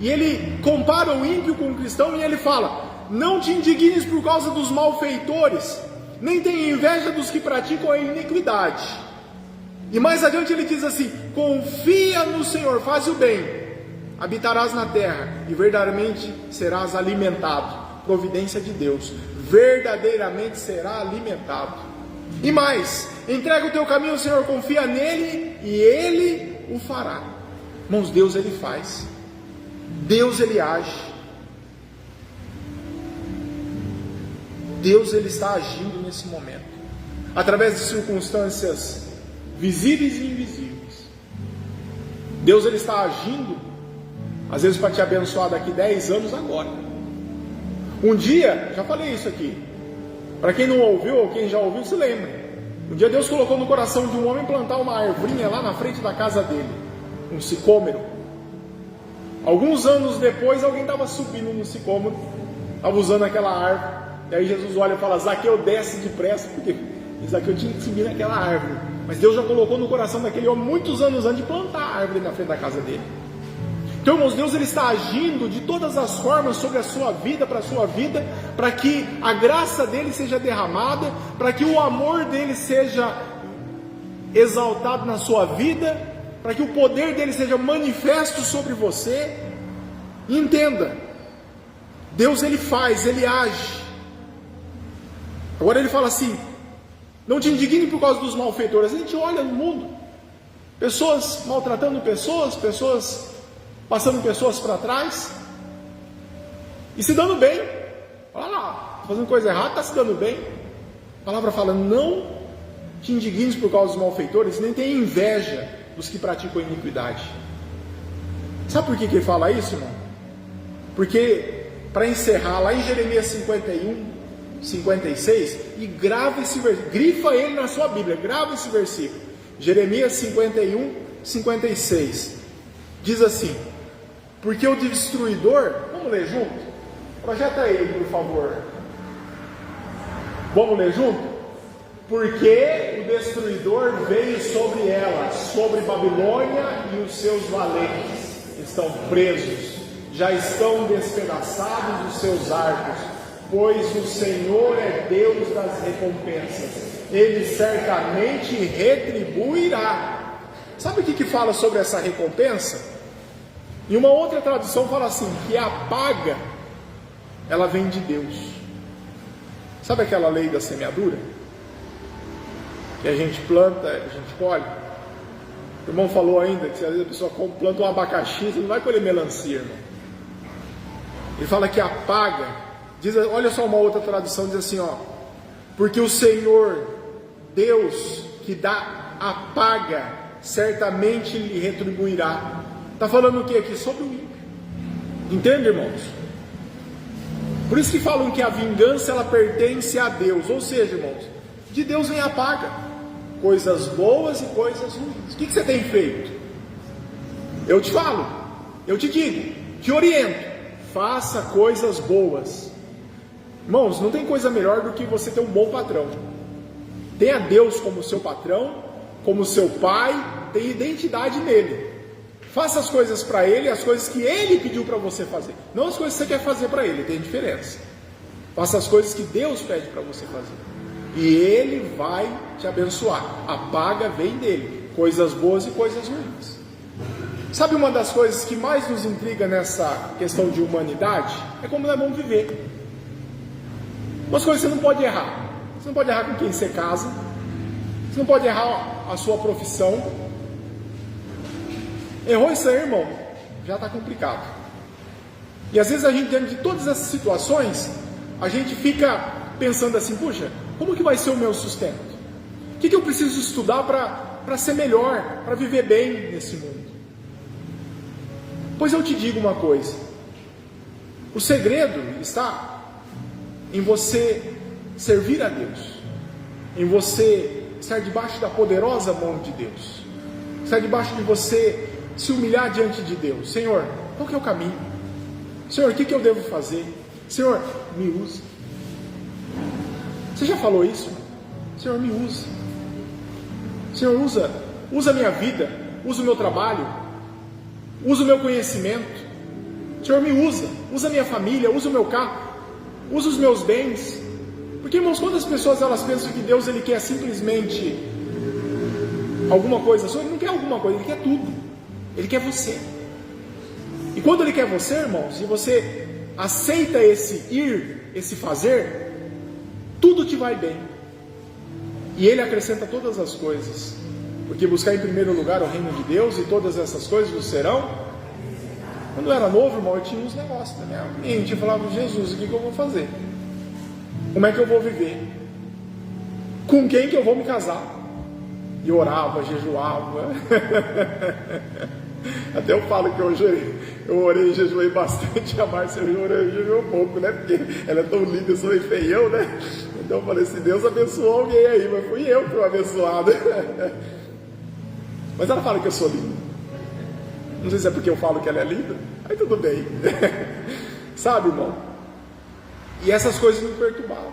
e ele compara o ímpio com o cristão, e ele fala: não te indignes por causa dos malfeitores, nem tenha inveja dos que praticam a iniquidade. E mais adiante ele diz assim: confia no Senhor, faz o bem, habitarás na terra, e verdadeiramente serás alimentado. Providência de Deus, verdadeiramente será alimentado. E mais, entrega o teu caminho ao Senhor, confia nele, e ele o fará. Irmãos, Deus ele faz, Deus ele age, Deus ele está agindo nesse momento, através de circunstâncias visíveis e invisíveis. Deus ele está agindo, às vezes para te abençoar daqui 10 anos agora. Um dia, já falei isso aqui, para quem não ouviu ou quem já ouviu se lembra. Um dia Deus colocou no coração de um homem plantar uma arvorinha lá na frente da casa dele, um sicômoro. Alguns anos depois alguém estava subindo no sicômoro, estava usando aquela árvore, e aí Jesus olha e fala: Zaqueu, desce depressa, porque Zaqueu tinha que subir naquela árvore. Mas Deus já colocou no coração daquele homem muitos anos antes de plantar a árvore na frente da casa dele. Então, irmãos, Deus ele está agindo de todas as formas sobre a sua vida, para a sua vida, para que a graça dele seja derramada, para que o amor dele seja exaltado na sua vida, para que o poder dele seja manifesto sobre você. E entenda, Deus ele faz, ele age. Agora ele fala assim: não te indigne por causa dos malfeitores. A gente olha no mundo, pessoas maltratando pessoas, pessoas passando pessoas para trás e se dando bem. Olha lá, fazendo coisa errada, está se dando bem. A palavra fala: não te indignes por causa dos malfeitores, nem tenha inveja dos que praticam a iniquidade. Sabe por que ele fala isso, irmão? Porque, para encerrar, lá em Jeremias 51, 56 e grava esse versículo, grifa ele na sua Bíblia, grava esse versículo. Jeremias 51, 56. Diz assim: porque o destruidor, vamos ler junto? Projeta ele, por favor. Vamos ler junto? Porque o destruidor veio sobre ela, sobre Babilônia, e os seus valentes estão presos, já estão despedaçados os seus arcos, pois o Senhor é Deus das recompensas, Ele certamente retribuirá. Sabe o que fala sobre essa recompensa? Em uma outra tradução fala assim, que a paga, ela vem de Deus. Sabe aquela lei da semeadura? Que a gente planta, a gente colhe. O irmão falou ainda que às vezes a pessoa planta um abacaxi, você não vai colher melancia, irmão. Ele fala que a paga, diz, olha só uma outra tradução, diz assim, ó, porque o Senhor, Deus que dá a paga, certamente lhe retribuirá. Está falando o que aqui? Sobre o ímpio. Entende, irmãos? Por isso que falam que a vingança ela pertence a Deus. Ou seja, irmãos, de Deus vem a paga. Coisas boas e coisas ruins. O que você tem feito? Eu te falo, eu te digo, te oriento. Faça coisas boas. Irmãos, não tem coisa melhor do que você ter um bom patrão. Tenha Deus como seu patrão, como seu pai, tenha identidade nele. Faça as coisas para Ele, as coisas que Ele pediu para você fazer. Não as coisas que você quer fazer para Ele, tem diferença. Faça as coisas que Deus pede para você fazer. E Ele vai te abençoar. A paga vem dEle. Coisas boas e coisas ruins. Sabe uma das coisas que mais nos intriga nessa questão de humanidade? É como nós vamos viver. Umas coisas você não pode errar. Você não pode errar com quem você casa. Você não pode errar a sua profissão. Errou isso aí, irmão, já está complicado. E às vezes a gente, diante de todas essas situações, a gente fica pensando assim, puxa, como que vai ser o meu sustento? O que eu preciso estudar para ser melhor, para viver bem nesse mundo? Pois eu te digo uma coisa, o segredo está em você servir a Deus, em você estar debaixo da poderosa mão de Deus, estar debaixo de você se humilhar diante de Deus. Senhor, qual que é o caminho? Senhor, o que eu devo fazer? Senhor, me usa. Você já falou isso? Senhor, me usa. Senhor, usa a minha vida, usa o meu trabalho, usa o meu conhecimento. Senhor, me usa a minha família, usa o meu carro, usa os meus bens. Porque, irmãos, quando as pessoas elas pensam que Deus ele quer simplesmente alguma coisa só, Ele não quer alguma coisa, Ele quer tudo. Ele quer você. E quando Ele quer você, irmãos, e você aceita esse ir, esse fazer, tudo te vai bem. E Ele acrescenta todas as coisas. Porque buscar em primeiro lugar o reino de Deus e todas essas coisas vos serão. Quando eu era novo, irmão, eu tinha uns negócios na minha mente. Eu falava, Jesus, o que eu vou fazer? Como é que eu vou viver? Com quem que eu vou me casar? E orava, jejuava. Até eu falo que eu orei e jejuei bastante. A Márcia jejuou pouco, né? Porque ela é tão linda, eu sou meio feião, né? Então eu falei assim, Deus abençoou alguém aí, mas fui eu que fui abençoado. Mas ela fala que eu sou lindo. Não sei se é porque eu falo que ela é linda. Aí tudo bem. Sabe, irmão? E essas coisas me perturbavam.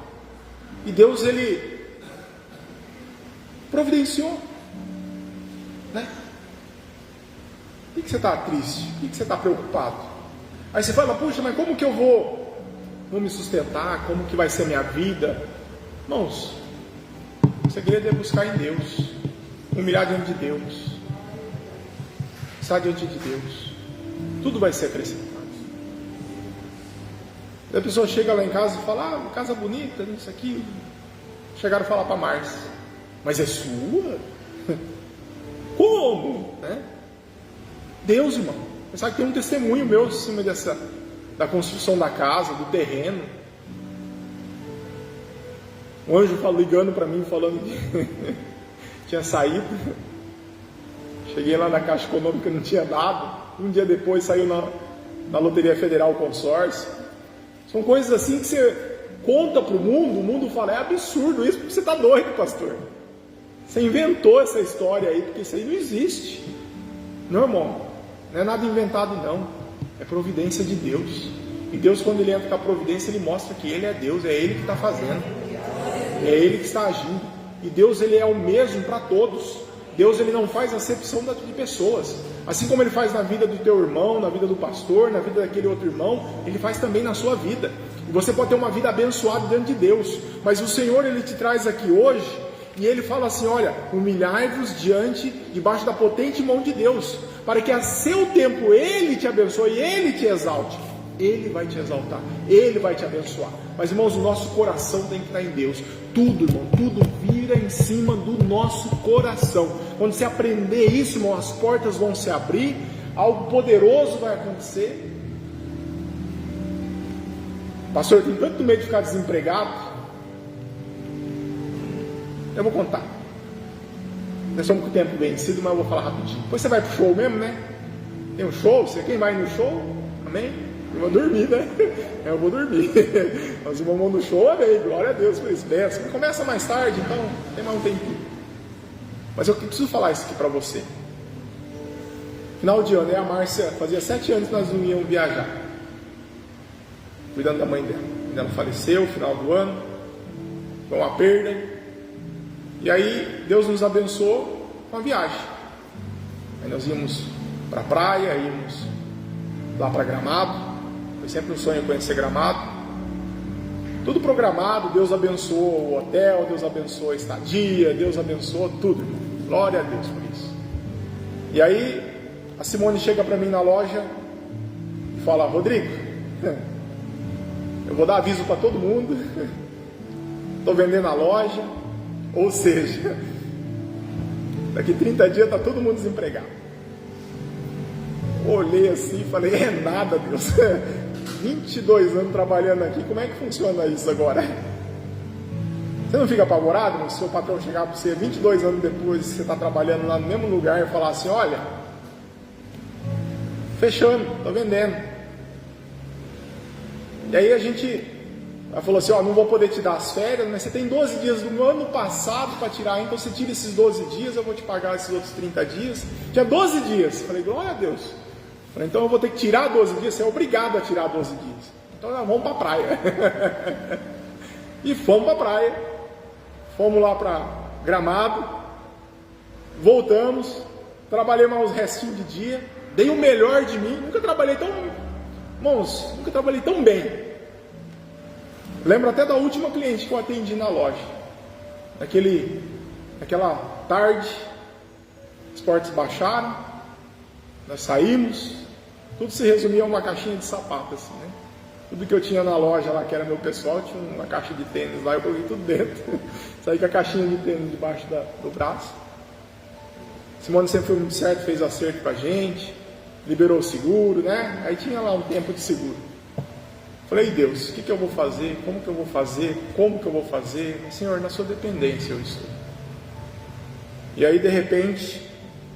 E Deus, Ele providenciou, né? Por que você está triste? Por que você está preocupado? Aí você fala, puxa, mas como que eu vou me sustentar? Como que vai ser a minha vida? Irmãos, o segredo é buscar em Deus, humilhar diante de Deus, estar diante de Deus, tudo vai ser acrescentado. A pessoa chega lá em casa e fala, casa bonita, isso aqui. Chegaram a falar para a Márcia, mas é sua? Como? Né? Deus, irmão. Você sabe que tem um testemunho meu em cima da construção da casa, do terreno. Um anjo ligando para mim, falando que tinha saído. Cheguei lá na Caixa Econômica, não tinha dado. Um dia depois saiu na Loteria Federal o consórcio. São coisas assim que você, conta para o mundo fala, é absurdo isso, porque você está doido, pastor. Você inventou essa história aí, porque isso aí não existe. Não, irmão, não é nada inventado não, é providência de Deus. E Deus, quando Ele entra com a providência, Ele mostra que Ele é Deus, é Ele que está fazendo, é Ele que está agindo. E Deus, Ele é o mesmo para todos. Deus, Ele não faz acepção de pessoas. Assim como Ele faz na vida do teu irmão, na vida do pastor, na vida daquele outro irmão, Ele faz também na sua vida. E você pode ter uma vida abençoada diante de Deus, mas o Senhor, Ele te traz aqui hoje, e Ele fala assim, olha, humilhai-vos debaixo da potente mão de Deus, para que a seu tempo Ele te abençoe e Ele te exalte. Ele vai te exaltar, Ele vai te abençoar. Mas, irmãos, o nosso coração tem que estar em Deus. Tudo, irmão, tudo vira em cima do nosso coração. Quando você aprender isso, irmão, as portas vão se abrir, algo poderoso vai acontecer. Pastor, eu tenho tanto medo de ficar desempregado. Eu vou contar. Nós estamos com o tempo vencido, mas eu vou falar rapidinho. Depois você vai pro show mesmo, né? Tem um show, quem vai no show? Amém? Eu vou dormir, né? Eu vou dormir. Mas o irmão no show, amém. Glória a Deus por isso. Benção. Começa mais tarde, então tem mais um tempinho. Mas eu preciso falar isso aqui para você. Final de ano, a Márcia, fazia 7 anos que nós não íamos viajar, cuidando da mãe dela. Ela faleceu no final do ano, foi uma perda. E aí Deus nos abençoou com a viagem. Aí nós íamos para a praia, íamos lá para Gramado. Foi sempre um sonho conhecer Gramado. Tudo programado, Deus abençoou o hotel, Deus abençoou a estadia, Deus abençoou tudo, irmão. Glória a Deus por isso. E aí a Simone chega para mim na loja e fala, Rodrigo, eu vou dar aviso para todo mundo, estou vendendo a loja, ou seja, daqui 30 dias está todo mundo desempregado. Olhei assim e falei, é nada, Deus, 22 anos trabalhando aqui, como é que funciona isso agora? Você não fica apavorado se o seu patrão chegar para você 22 anos depois, você está trabalhando lá no mesmo lugar e falar assim, olha, fechando, estou vendendo. E aí ela falou assim, ó, não vou poder te dar as férias, mas você tem 12 dias do ano passado para tirar, então você tira esses 12 dias, eu vou te pagar esses outros 30 dias. Tinha 12 dias, falei, glória a Deus. Falei, então eu vou ter que tirar 12 dias, você é obrigado a tirar 12 dias. Então nós vamos para a praia. E fomos para a praia, fomos lá para Gramado, voltamos, trabalhei mais uns restinhos de dia, dei o melhor de mim, nunca trabalhei tão bem. Lembro até da última cliente que eu atendi na loja. Naquela tarde, os portos baixaram, nós saímos, tudo se resumia a uma caixinha de sapato, assim, né? Tudo que eu tinha na loja lá, que era meu pessoal, tinha uma caixa de tênis lá, eu coloquei tudo dentro. Saí com a caixinha de tênis debaixo do braço. Simone sempre foi muito certo, fez acerto com a gente, liberou o seguro, né? Aí tinha lá um tempo de seguro. Falei, Deus, o que eu vou fazer? Como que eu vou fazer? Como que eu vou fazer? Senhor, na sua dependência eu estou. E aí, de repente,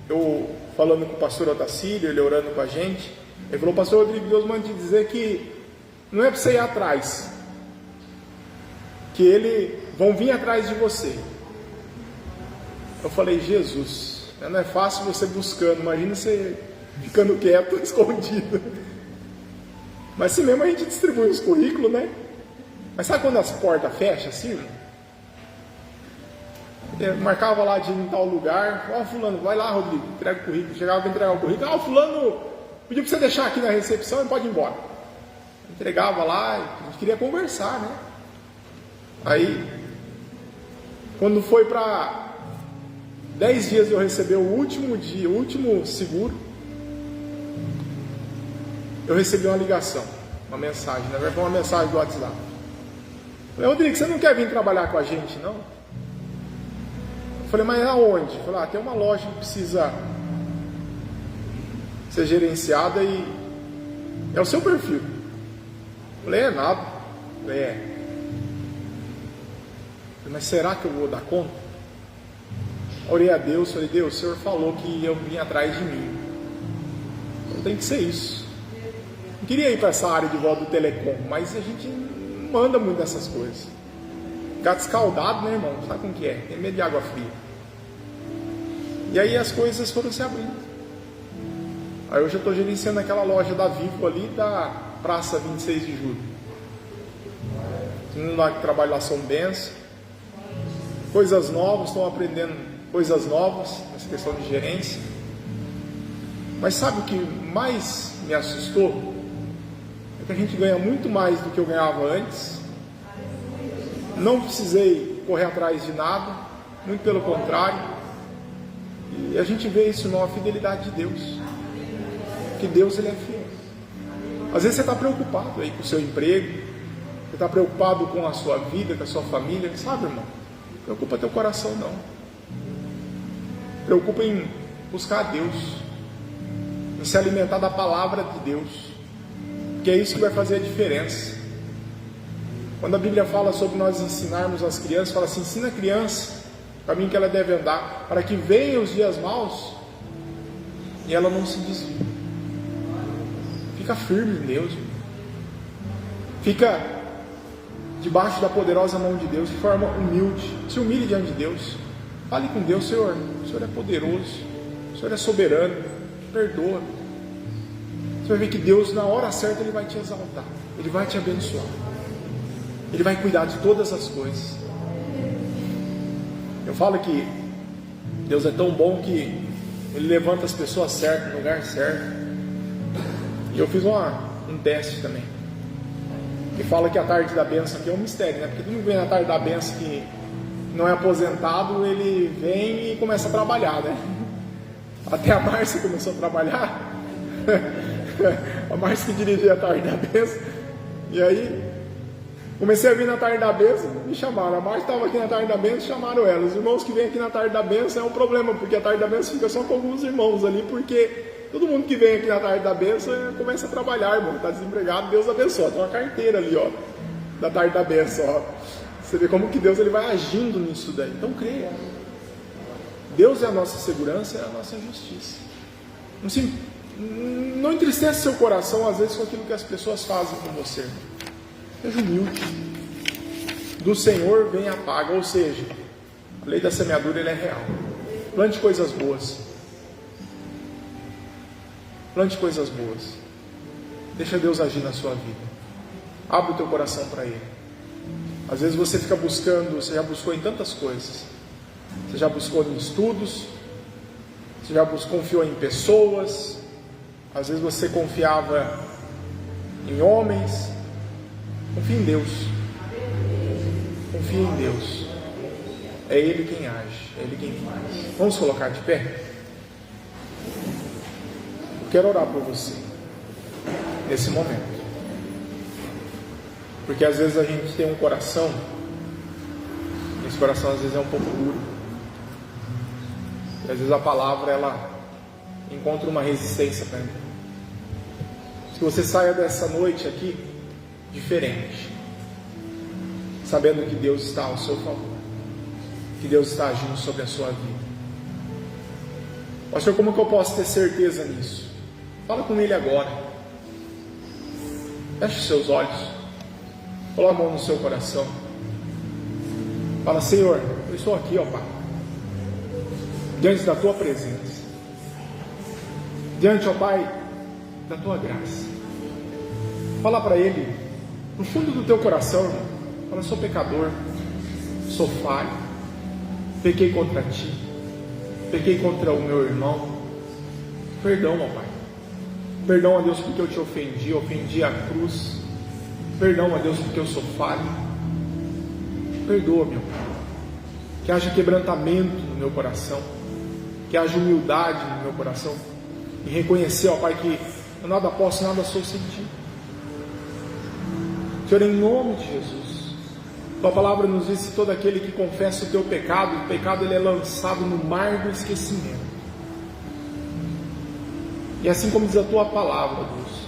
eu falando com o pastor Otacílio, ele orando com a gente, ele falou, pastor Rodrigo, Deus manda te dizer que não é para você ir atrás, que eles vão vir atrás de você. Eu falei, Jesus, não é fácil você buscando, imagina você ficando quieto, escondido. Mas assim mesmo a gente distribui os currículos, né? Mas sabe quando as portas fecham assim? Eu marcava lá de ir em tal lugar, ó, fulano, vai lá, Rodrigo, entrega o currículo. Chegava para entregar o currículo, ó, fulano, pediu para você deixar aqui na recepção e pode ir embora. Eu entregava lá, a gente queria conversar, né? Aí, quando foi para 10 dias eu recebi o último seguro, eu recebi uma ligação, uma mensagem, na verdade foi uma mensagem do WhatsApp. Eu falei, Rodrigo, você não quer vir trabalhar com a gente, não? Eu falei, mas aonde? Eu falei, tem uma loja que precisa ser gerenciada e é o seu perfil. Eu falei, é nada. Eu falei, é. Eu falei, mas será que eu vou dar conta? Orei a Deus, falei, Deus, o Senhor falou que iam vir atrás de mim. Então tem que ser isso. Não queria ir para essa área de volta do telecom, mas a gente não manda muito dessas coisas. Gato escaldado, né, irmão? Sabe como que é? Tem medo de água fria. E aí as coisas foram se abrindo. Aí hoje eu estou gerenciando aquela loja da Vivo ali da Praça 26 de Julho. Os meninos lá que trabalham lá são bens. Coisas novas, estão aprendendo coisas novas nessa questão de gerência. Mas sabe o que mais me assustou? É que a gente ganha muito mais do que eu ganhava antes. Não precisei correr atrás de nada, muito pelo contrário. E a gente vê isso numa fidelidade de Deus. Que Deus, Ele é fiel. Às vezes você está preocupado aí com o seu emprego, você está preocupado com a sua vida, com a sua família, sabe, irmão? Preocupa teu coração não. Preocupa em buscar a Deus, em se alimentar da palavra de Deus, que é isso que vai fazer a diferença. Quando a Bíblia fala sobre nós ensinarmos as crianças, fala assim: ensina a criança o caminho que ela deve andar, para que venham os dias maus e ela não se desvie. Fica firme em Deus, fica debaixo da poderosa mão de Deus, de forma humilde, se humilhe diante de Deus, fale com Deus: Senhor, o Senhor é poderoso, o Senhor é soberano, perdoa. Você vai ver que Deus, na hora certa, Ele vai te exaltar, Ele vai te abençoar, Ele vai cuidar de todas as coisas. Eu falo que Deus é tão bom que Ele levanta as pessoas certas, no lugar certo. E eu fiz um teste também, que fala que a tarde da bênção aqui é um mistério, né? Porque todo mundo vem na tarde da bênção que não é aposentado, ele vem e começa a trabalhar, né? Até a Márcia começou a trabalhar. A Márcia que dirigia a tarde da bênção. E aí comecei a vir na tarde da bênção, me chamaram. A Márcia estava aqui na tarde da bênção, chamaram ela. Os irmãos que vêm aqui na tarde da bênção é um problema, porque a tarde da bênção fica só com alguns irmãos ali, porque todo mundo que vem aqui na tarde da bênção começa a trabalhar, irmão. Está desempregado, Deus abençoa. Tem uma carteira ali, ó, da tarde da bênção, ó. Você vê como que Deus, Ele vai agindo nisso daí. Então creia. Deus é a nossa segurança, é a nossa justiça. Não entristeça seu coração às vezes com aquilo que as pessoas fazem com você. Seja humilde. Do Senhor vem a paga, ou seja, a lei da semeadura ela é real. Plante coisas boas. Plante coisas boas. Deixa Deus agir na sua vida. Abre o teu coração para Ele. Às vezes você fica buscando, você já buscou em tantas coisas. Você já buscou em estudos, você já confiou em pessoas, às vezes você confiava em homens. Confie em Deus. Confie em Deus. É Ele quem age, é Ele quem faz. Vamos colocar de pé? Eu quero orar por você nesse momento. Porque às vezes a gente tem um coração, e esse coração às vezes é um pouco duro. E às vezes a palavra ela encontra uma resistência para mim. Que você saia dessa noite aqui diferente, sabendo que Deus está ao seu favor, que Deus está agindo sobre a sua vida. Pastor, como que eu posso ter certeza nisso? Fala com Ele agora. Feche os seus olhos. Coloca a mão no seu coração. Fala: Senhor, eu estou aqui, ó Pai, diante da Tua presença, diante, ó Pai, da Tua graça. Fala para Ele, no fundo do teu coração, irmão. Fala: sou pecador, sou falho, pequei contra Ti, pequei contra o meu irmão. Perdão, ó Pai. Perdão, ó Deus, porque eu te ofendi a cruz. Perdão, ó Deus, porque eu sou falho. Perdoa, meu Pai. Que haja quebrantamento no meu coração, que haja humildade no meu coração, e reconhecer, ó Pai, que eu nada posso, nada sou sem Ti. Senhor, em nome de Jesus, Tua palavra nos diz que todo aquele que confessa o Teu pecado, o pecado ele é lançado no mar do esquecimento. E assim como diz a Tua palavra, Deus,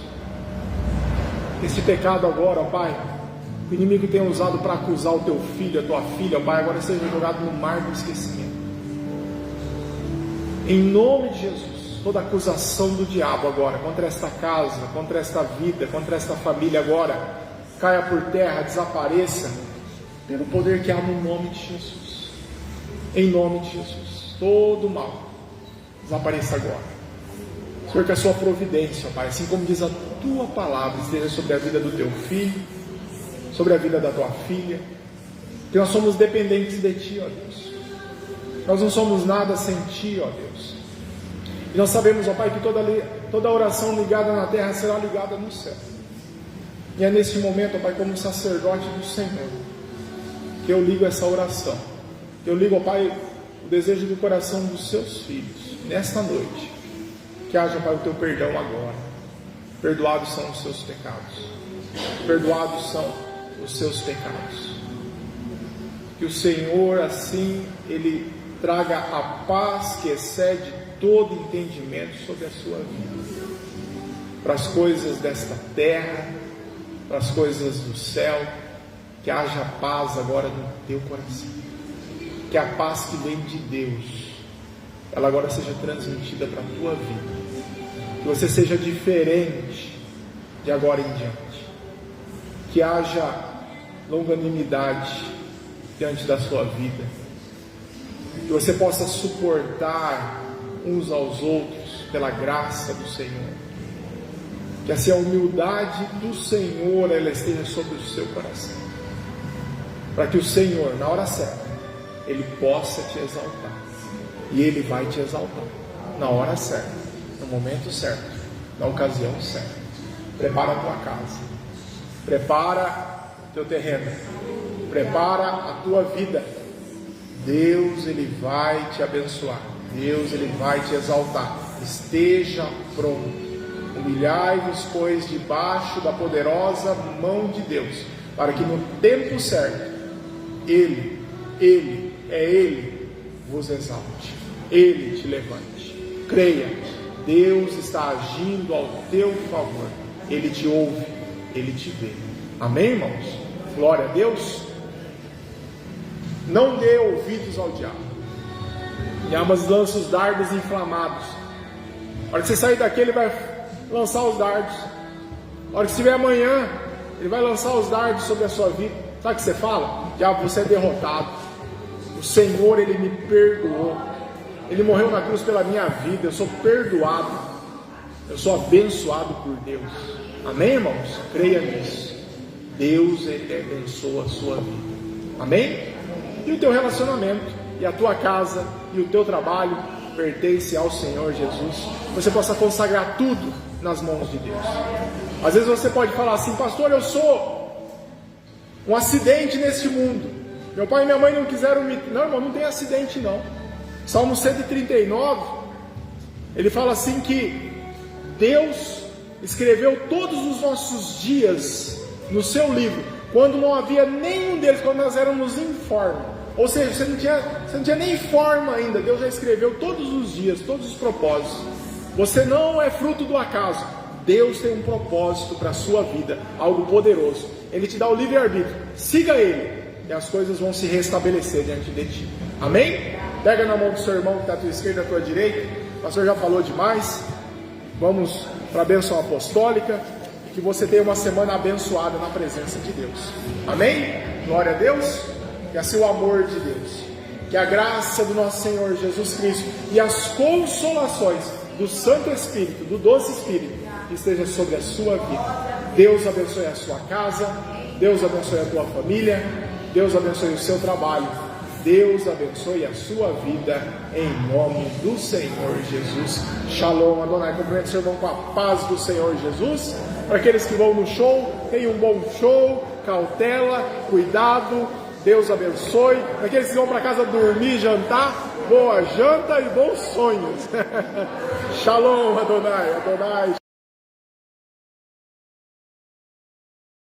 esse pecado agora, ó Pai, o inimigo tem usado para acusar o Teu filho, a Tua filha, ó Pai, agora seja jogado no mar do esquecimento. Em nome de Jesus, toda acusação do diabo agora, contra esta casa, contra esta vida, contra esta família agora, caia por terra, desapareça, pelo poder que há no nome de Jesus. Em nome de Jesus, todo mal desapareça agora. Senhor, que a sua providência, Pai, assim como diz a tua palavra, esteja sobre a vida do teu filho, sobre a vida da tua filha, que nós somos dependentes de ti, ó Deus. Nós não somos nada sem ti, ó Deus. E nós sabemos, ó Pai, que toda oração ligada na terra será ligada no céu. E é nesse momento, ó Pai, como sacerdote do Senhor, que eu ligo essa oração. Que eu ligo, ó Pai, o desejo do coração dos seus filhos, nesta noite. Que haja, Pai, o teu perdão agora. Perdoados são os seus pecados. Perdoados são os seus pecados. Que o Senhor, assim, Ele traga a paz que excede todo entendimento sobre a sua vida. Para as coisas desta terra, para as coisas do céu, que haja paz agora no teu coração. Que a paz que vem de Deus, ela agora seja transmitida para a tua vida. Que você seja diferente de agora em diante. Que haja longanimidade diante da sua vida. Que você possa suportar uns aos outros pela graça do Senhor. Que assim a humildade do Senhor ela esteja sobre o seu coração. Para que o Senhor, na hora certa, Ele possa te exaltar. E Ele vai te exaltar na hora certa, no momento certo, na ocasião certa. Prepara a tua casa, prepara o teu terreno, prepara a tua vida. Deus, Ele vai te abençoar. Deus, Ele vai te exaltar. Esteja pronto. Humilhai-vos, pois, debaixo da poderosa mão de Deus, para que no tempo certo, Ele vos exalte, Ele te levante. Creia, Deus está agindo ao teu favor. Ele te ouve, Ele te vê. Amém, irmãos? Glória a Deus. Não dê ouvidos ao diabo. E ambas lança os dardos inflamados. A hora que você sair daqui, ele vai lançar os dardos. A hora que estiver amanhã, ele vai lançar os dardos sobre a sua vida. Sabe o que você fala? Diabo, você é derrotado. O Senhor, Ele me perdoou. Ele morreu na cruz pela minha vida. Eu sou perdoado. Eu sou abençoado por Deus. Amém, irmãos? Creia nisso. Deus, Ele abençoa a sua vida. Amém? E o teu relacionamento, e a tua casa, e o teu trabalho pertence ao Senhor Jesus. Você possa consagrar tudo nas mãos de Deus. Às vezes você pode falar assim: pastor, eu sou um acidente nesse mundo. Meu pai e minha mãe não quiseram me... Não, irmão, não tem acidente não. Salmo 139, ele fala assim que Deus escreveu todos os nossos dias no seu livro, quando não havia nenhum deles, quando nós éramos informes. Ou seja, você não tinha nem forma ainda. Deus já escreveu todos os dias, todos os propósitos. Você não é fruto do acaso. Deus tem um propósito para a sua vida, algo poderoso. Ele te dá o livre-arbítrio. Siga Ele e as coisas vão se restabelecer diante de ti. Amém? Pega na mão do seu irmão que está à tua esquerda e à tua direita. O pastor já falou demais. Vamos para a bênção apostólica. Que você tenha uma semana abençoada na presença de Deus. Amém? Glória a Deus. Que assim o amor de Deus, que a graça do nosso Senhor Jesus Cristo e as consolações do Santo Espírito, do Doce Espírito, esteja sobre a sua vida. Deus abençoe a sua casa, Deus abençoe a tua família, Deus abençoe o seu trabalho, Deus abençoe a sua vida, em nome do Senhor Jesus. Shalom, Adonai. Cumprimento seu irmão com a paz do Senhor Jesus. Para aqueles que vão no show, tenham um bom show, cautela, cuidado. Deus abençoe. Para aqueles que vão para casa dormir, jantar, boa janta e bons sonhos. Shalom, Adonai.